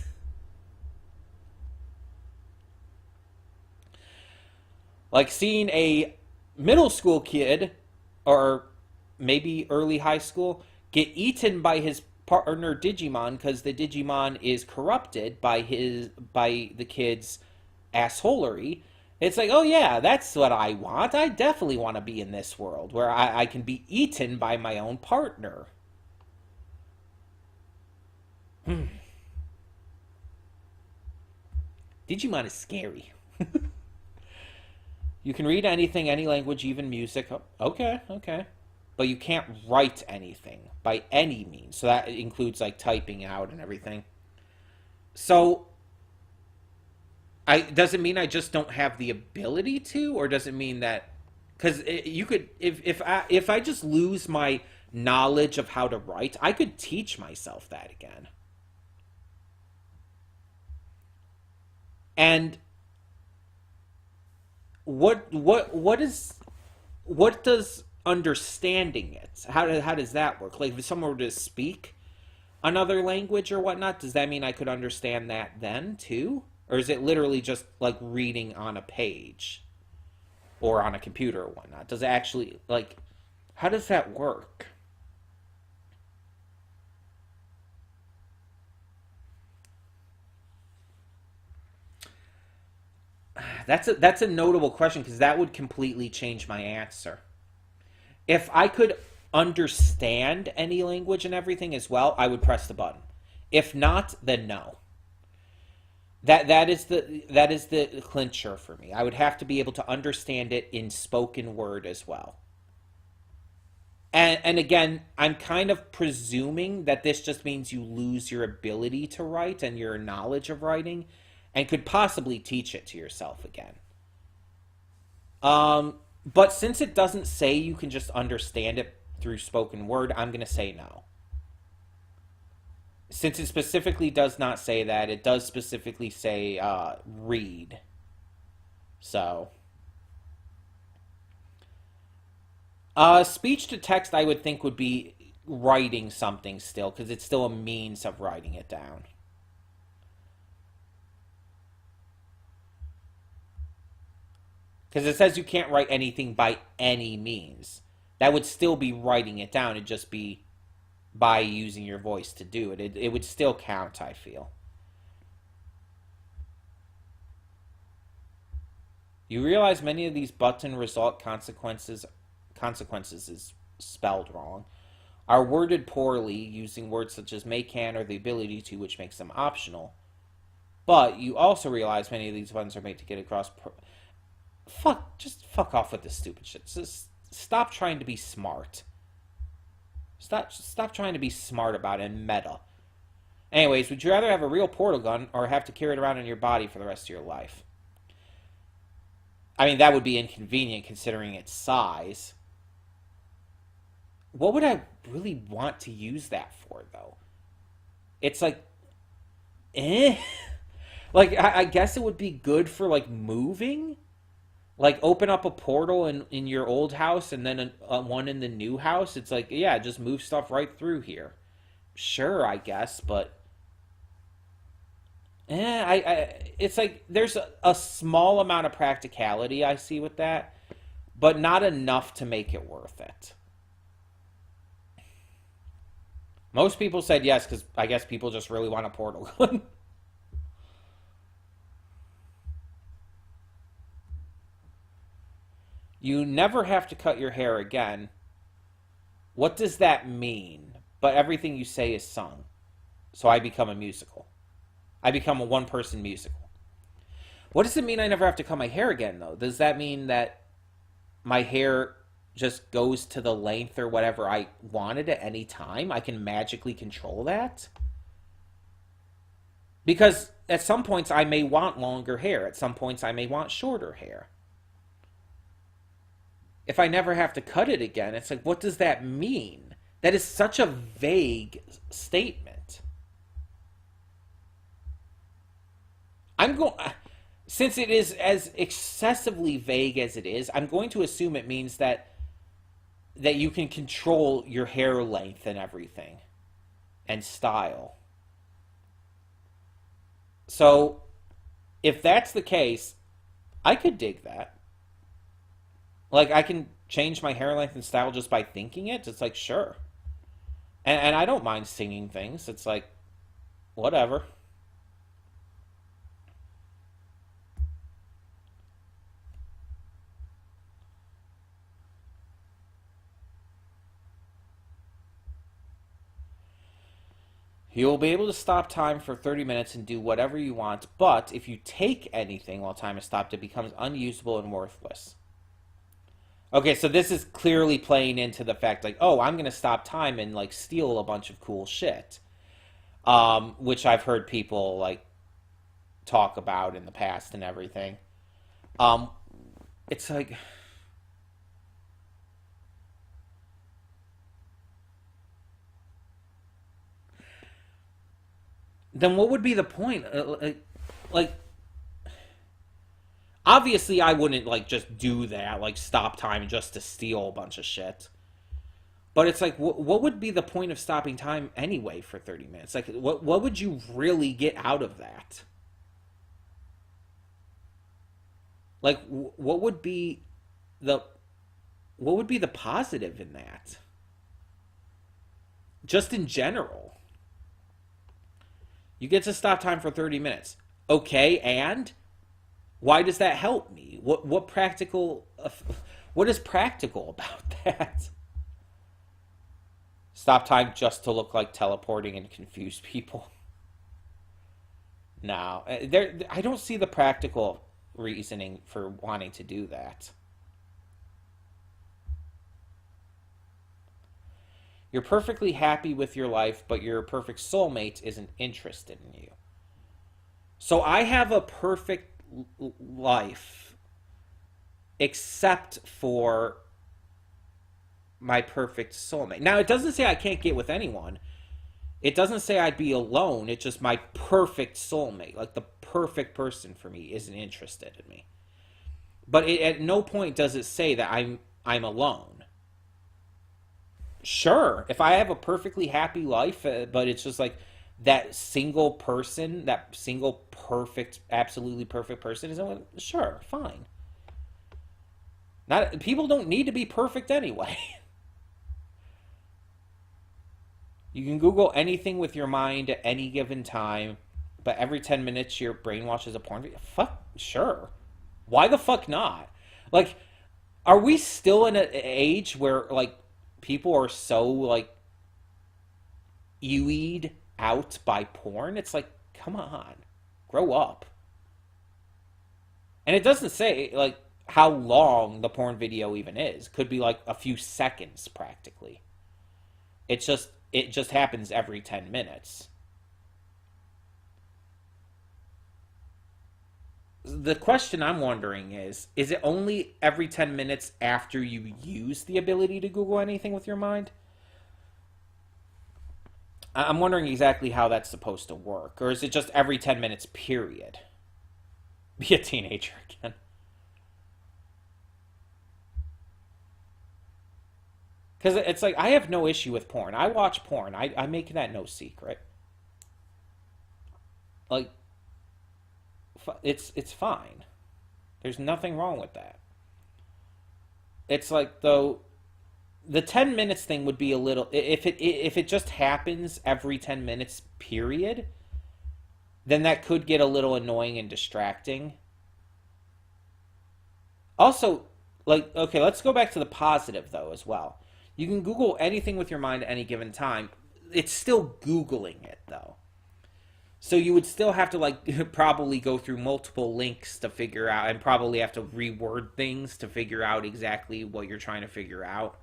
Like seeing a middle school kid, or maybe early high school, get eaten by his partner Digimon because the Digimon is corrupted by the kid's assholery. It's like, oh yeah, that's what I want. I definitely want to be in this world where I can be eaten by my own partner. Digimon is scary. You can read anything, any language, even music. Okay, okay. But you can't write anything by any means. So that includes like typing out and everything. So I does it mean I just don't have the ability to, or does it mean that because you could if I just lose my knowledge of how to write, I could teach myself that again. And what does understanding it? How does that work? Like if someone were to speak another language or whatnot, does that mean I could understand that then too? Or is it literally just like reading on a page or on a computer or whatnot? Does it actually like how does that work? That's a notable question because that would completely change my answer. If I could understand any language and everything as well, I would press the button. If not, then no. That is the clincher for me. I would have to be able to understand it in spoken word as well. And again, I'm kind of presuming that this just means you lose your ability to write and your knowledge of writing and could possibly teach it to yourself again. But since it doesn't say you can just understand it through spoken word, I'm going to say no. Since it specifically does not say that, it does specifically say read. So, speech to text, I would think would be writing something still, because it's still a means of writing it down. Because it says you can't write anything by any means. That would still be writing it down. It'd just be by using your voice to do it. It would still count, I feel. You realize many of these button result consequences is spelled wrong, are worded poorly using words such as may, can, or the ability to, which makes them optional. But you also realize many of these buttons are made to get across. Just fuck off with this stupid shit. Just stop trying to be smart. Stop trying to be smart about it and meta. Anyways, would you rather have a real portal gun or have to carry it around in your body for the rest of your life? I mean, that would be inconvenient considering its size. What would I really want to use that for, though? It's like, eh? Like, I guess it would be good for, like, moving. Like, open up a portal in your old house and then one in the new house. It's like, yeah, just move stuff right through here. Sure, I guess, but it's like there's a small amount of practicality I see with that, but not enough to make it worth it. Most people said yes because I guess people just really want a portal gun. You never have to cut your hair again. What does that mean? But everything you say is sung. So I become a musical. I become a one person musical. What does it mean I never have to cut my hair again, though? Does that mean that my hair just goes to the length or whatever I wanted at any time, I can magically control that. Because at some points I may want longer hair, at some points I may want shorter hair. If I never have to cut it again, it's like, what does that mean? That is such a vague statement. I'm going, since it is as excessively vague as it is, I'm going to assume it means that you can control your hair length and everything and style. So if that's the case, I could dig that. Like, I can change my hair length and style just by thinking it. It's like, sure. And I don't mind singing things. It's like, whatever. You'll be able to stop time for 30 minutes and do whatever you want, but if you take anything while time is stopped, it becomes unusable and worthless. Okay, so this is clearly playing into the fact, like, oh, I'm going to stop time and, like, steal a bunch of cool shit. Which I've heard people, like, talk about in the past and everything. It's like... Then what would be the point? Like, obviously I wouldn't, like, just do that, like, stop time just to steal a bunch of shit. But it's like, what would be the point of stopping time anyway for 30 minutes? Like, what would you really get out of that? Like, what would be the positive in that? Just in general. You get to stop time for 30 minutes. Okay, and why does that help me? What is practical about that? Stop time just to look like teleporting and confuse people. No, I don't see the practical reasoning for wanting to do that. You're perfectly happy with your life, but your perfect soulmate isn't interested in you. So I have a perfect life, except for my perfect soulmate. Now, it doesn't say I can't get with anyone. It doesn't say I'd be alone. It's just my perfect soulmate, like the perfect person for me, isn't interested in me. But at no point does it say that I'm alone. Sure, if I have a perfectly happy life, but it's just like that single person, that single perfect, absolutely perfect person isn't, sure, fine. Not people don't need to be perfect anyway. You can Google anything with your mind at any given time, but every 10 minutes your brain watches a porn video. Fuck, sure. Why the fuck not? Like, are we still in an age where, like, people are so, like, EWE'd out by porn? It's like, come on. Grow up. And it doesn't say, like, how long the porn video even is. Could be, like, a few seconds, practically. It just happens every 10 minutes. The question I'm wondering is it only every 10 minutes after you use the ability to Google anything with your mind? I'm wondering exactly how that's supposed to work. Or is it just every 10 minutes, period? Be a teenager again. Because it's like, I have no issue with porn. I watch porn. I make that no secret. Like, it's fine. There's nothing wrong with that. It's like, though, the 10 minutes thing would be a little, if it just happens every 10 minutes, period, then that could get a little annoying and distracting. Also, like, okay, let's go back to the positive, though, as well. You can Google anything with your mind at any given time. It's still Googling it, though. So you would still have to like probably go through multiple links to figure out, and probably have to reword things to figure out exactly what you're trying to figure out.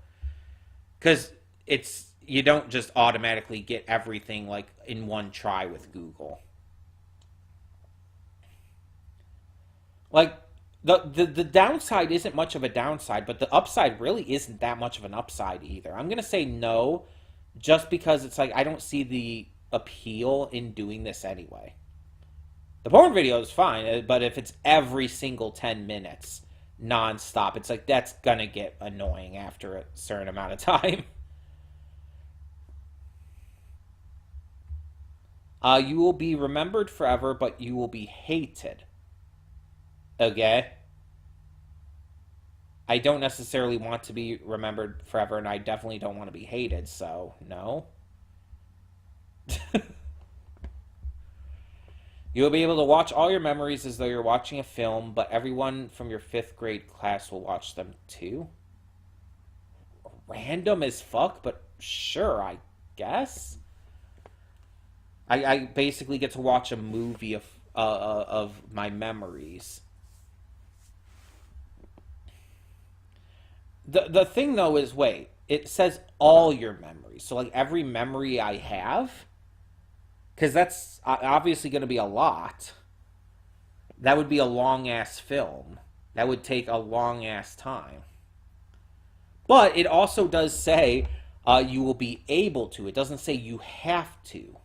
Because it's you don't just automatically get everything like in one try with Google. Like the downside isn't much of a downside, but the upside really isn't that much of an upside either. I'm gonna say no, just because it's like I don't see the appeal in doing this anyway. The porn video is fine, but if it's every single 10 minutes nonstop, it's like that's gonna get annoying after a certain amount of time. You will be remembered forever, but you will be hated. Okay? I don't necessarily want to be remembered forever, and I definitely don't want to be hated, so no. You'll be able to watch all your memories as though you're watching a film, but everyone from your fifth grade class will watch them too. Random as fuck, but sure, I guess. I basically get to watch a movie of my memories. The thing though is, wait, it says all your memories, so like every memory I have, because that's obviously going to be a lot. That would be a long ass film. That would take a long ass time. But it also does say you will be able to. It doesn't say you have to.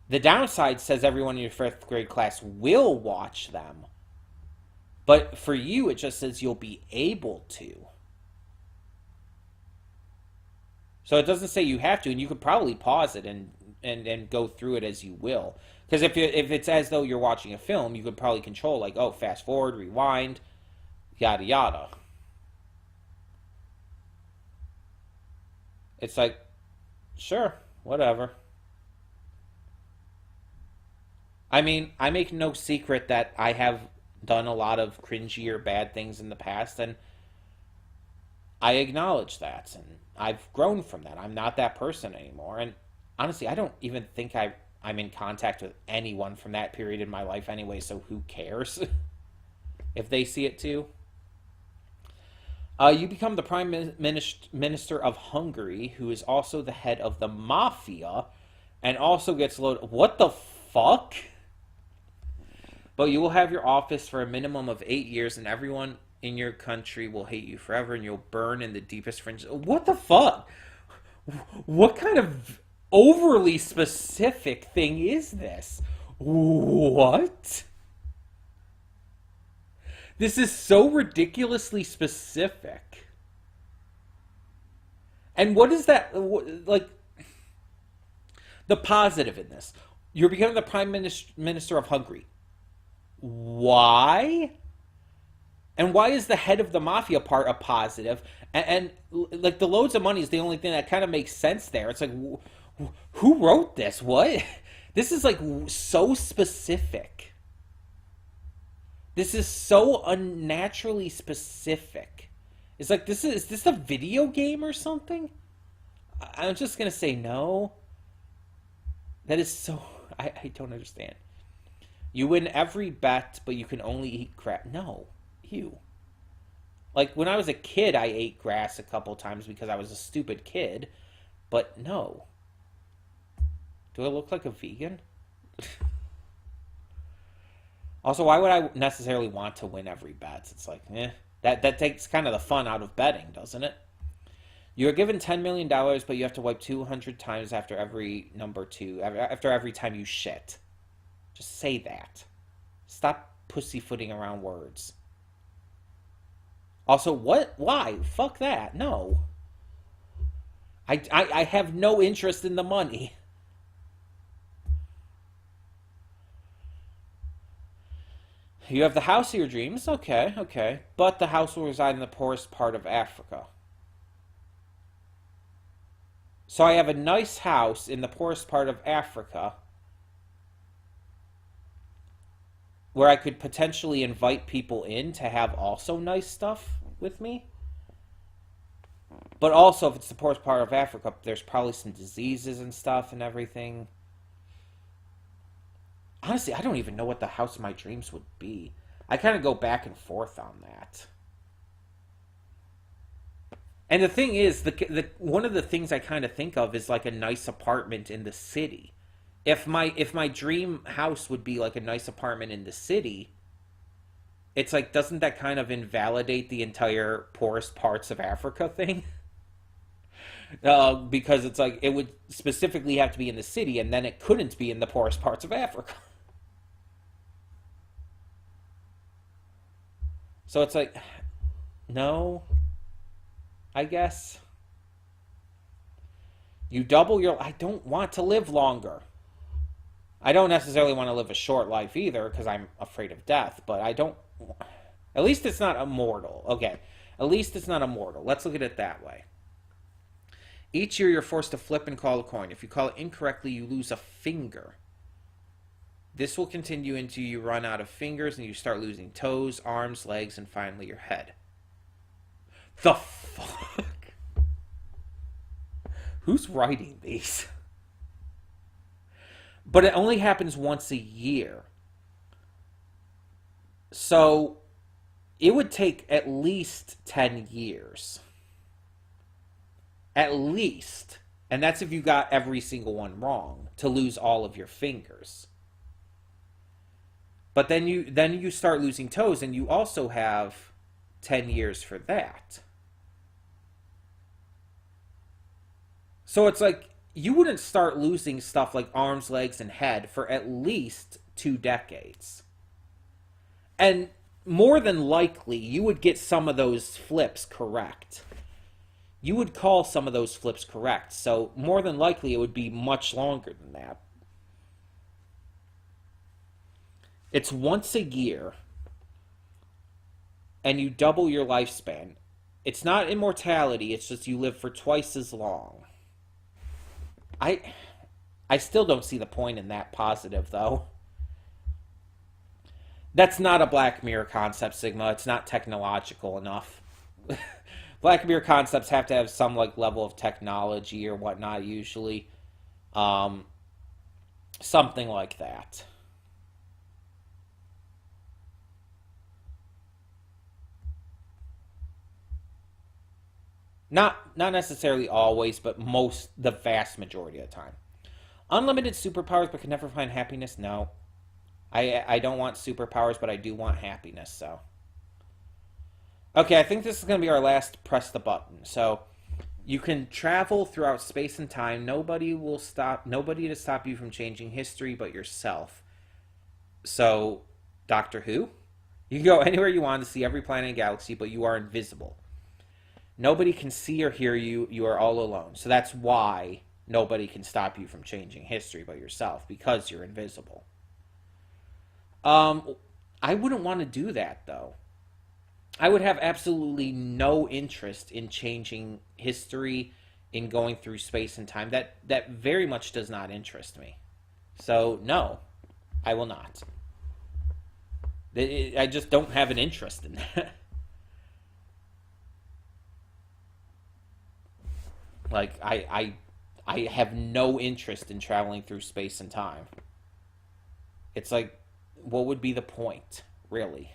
The downside says everyone in your fifth grade class will watch them. But for you, it just says you'll be able to. So it doesn't say you have to, and you could probably pause it and go through it as you will. Because if it's as though you're watching a film, you could probably control, like, oh, fast forward, rewind, yada yada. It's like, sure, whatever. I mean, I make no secret that I have done a lot of cringy or bad things in the past, and I acknowledge that, and I've grown from that. I'm not that person anymore, and honestly, I don't even think I'm in contact with anyone from that period in my life anyway, so who cares if they see it too? You become the Prime Minister of Hungary, who is also the head of the mafia, and also gets loaded. What the fuck? But you will have your office for a minimum of 8 years, and everyone in your country will hate you forever, and you'll burn in the deepest fringes. What the fuck? What kind of overly specific thing is this? What? This is so ridiculously specific. And what is that, like, the positive in this? You're becoming the Prime Minister of Hungary. Why? And why is the head of the mafia part a positive? And like, the loads of money is the only thing that kind of makes sense there. It's like, who wrote this? What? This is like so specific. This is so unnaturally specific. It's like, is this a video game or something? I'm just gonna say no. That is so, I don't understand. You win every bet, but you can only eat crap. No, ew. Like, when I was a kid, I ate grass a couple times because I was a stupid kid. But no. Do I look like a vegan? Also, why would I necessarily want to win every bet? It's like, that takes kind of the fun out of betting, doesn't it? You are given $10 million, but you have to wipe 200 times after every after every time you shit. Just say that. Stop pussyfooting around words. Also, what? Why? Fuck that. No. I have no interest in the money. You have the house of your dreams. Okay, okay. But the house will reside in the poorest part of Africa. So I have a nice house in the poorest part of Africa where I could potentially invite people in to have also nice stuff with me. But also, if it's the poorest part of Africa, there's probably some diseases and stuff and everything. Honestly, I don't even know what the house of my dreams would be. I kind of go back and forth on that. And the thing is, the one of the things I kind of think of is like a nice apartment in the city. If my dream house would be like a nice apartment in the city, it's like, doesn't that kind of invalidate the entire poorest parts of Africa thing? Because it's like it would specifically have to be in the city, and then it couldn't be in the poorest parts of Africa. So it's like, no, I guess you double your. I don't want to live longer. I don't necessarily want to live a short life either because I'm afraid of death, but I don't. At least it's not immortal. Okay. At least it's not immortal. Let's look at it that way. Each year you're forced to flip and call a coin. If you call it incorrectly, you lose a finger. This will continue until you run out of fingers and you start losing toes, arms, legs, and finally your head. The fuck? Who's writing these? But it only happens once a year. So it would take at least 10 years. At least. And that's if you got every single one wrong, to lose all of your fingers. But then you start losing toes, and you also have 10 years for that. So it's like you wouldn't start losing stuff like arms, legs, and head for at least 2 decades. And more than likely, you would get some of those flips correct. You would call some of those flips correct. So more than likely, it would be much longer than that. It's once a year, and you double your lifespan. It's not immortality, it's just you live for twice as long. I I still don't see the point in that positive though. That's not a Black Mirror concept, Sigma. It's not technological enough. Black Mirror concepts have to have some like level of technology or whatnot usually. Um Something like that. Not necessarily always, but the vast majority of the time. Unlimited superpowers but can never find happiness? No. I don't want superpowers, but I do want happiness, so. Okay, I think this is going to be our last press the button. So, you can travel throughout space and time. Nobody to stop you from changing history but yourself. So, Doctor Who? You can go anywhere you want to see every planet and galaxy, but you are invisible. Nobody can see or hear you. You are all alone. So that's why nobody can stop you from changing history but yourself, because you're invisible. Um, I wouldn't want to do that though. I would have absolutely no interest in changing history, in going through space and time. That very much does not interest me. So no, I will not. I just don't have an interest in that. Like I have no interest in traveling through space and time. It's like, what would be the point, really?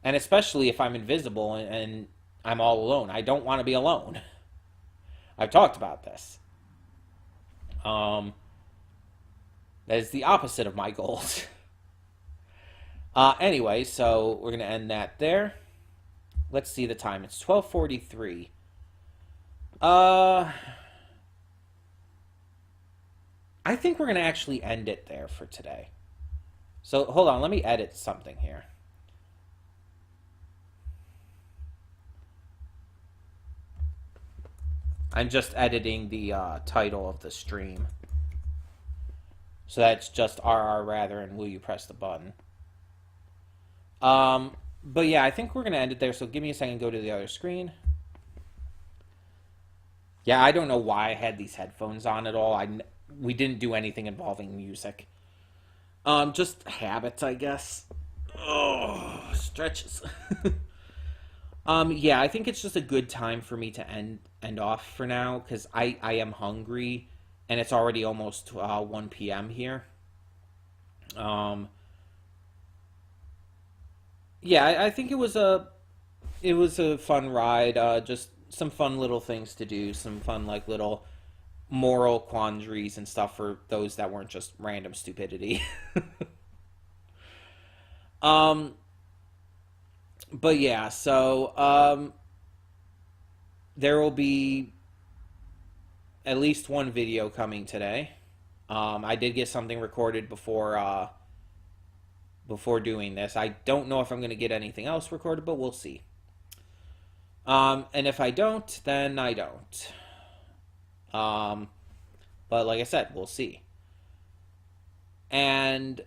And especially if I'm invisible and I'm all alone. I don't want to be alone. I've talked about this. Um, that is the opposite of my goals. Anyway, so we're gonna end that there. Let's see the time. It's 12:43. Uh, I think we're gonna actually end it there for today. So hold on, let me edit something here. I'm just editing the title of the stream. So that's just RRRather and will you press the button. But yeah, I think we're going to end it there. So give me a second, go to the other screen. Yeah, I don't know why I had these headphones on at all. We didn't do anything involving music. Just habits, I guess. Oh, stretches. Yeah, I think it's just a good time for me to end off for now because I am hungry and it's already almost 1 p.m. here. Um, yeah, I think it was a fun ride. Just some fun little things to do, some fun like little moral quandaries and stuff for those that weren't just random stupidity. um, but yeah, so there will be at least one video coming today. I did get something recorded before doing this. I don't know if I'm going to get anything else recorded, but we'll see. And if I don't, then I don't. Um, but like I said, we'll see. And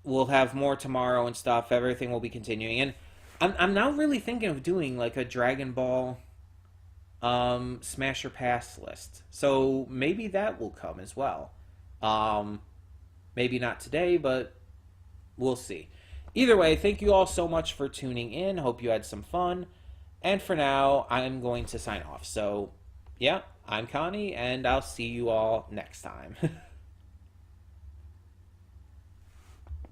we'll have more tomorrow and stuff. Everything will be continuing. And I'm now really thinking of doing like a Dragon Ball Smash or Pass list. So maybe that will come as well. Um, Maybe not today, but we'll see. Either way, thank you all so much for tuning in. Hope you had some fun. And for now, I'm going to sign off. So, yeah, I'm Connie, and I'll see you all next time.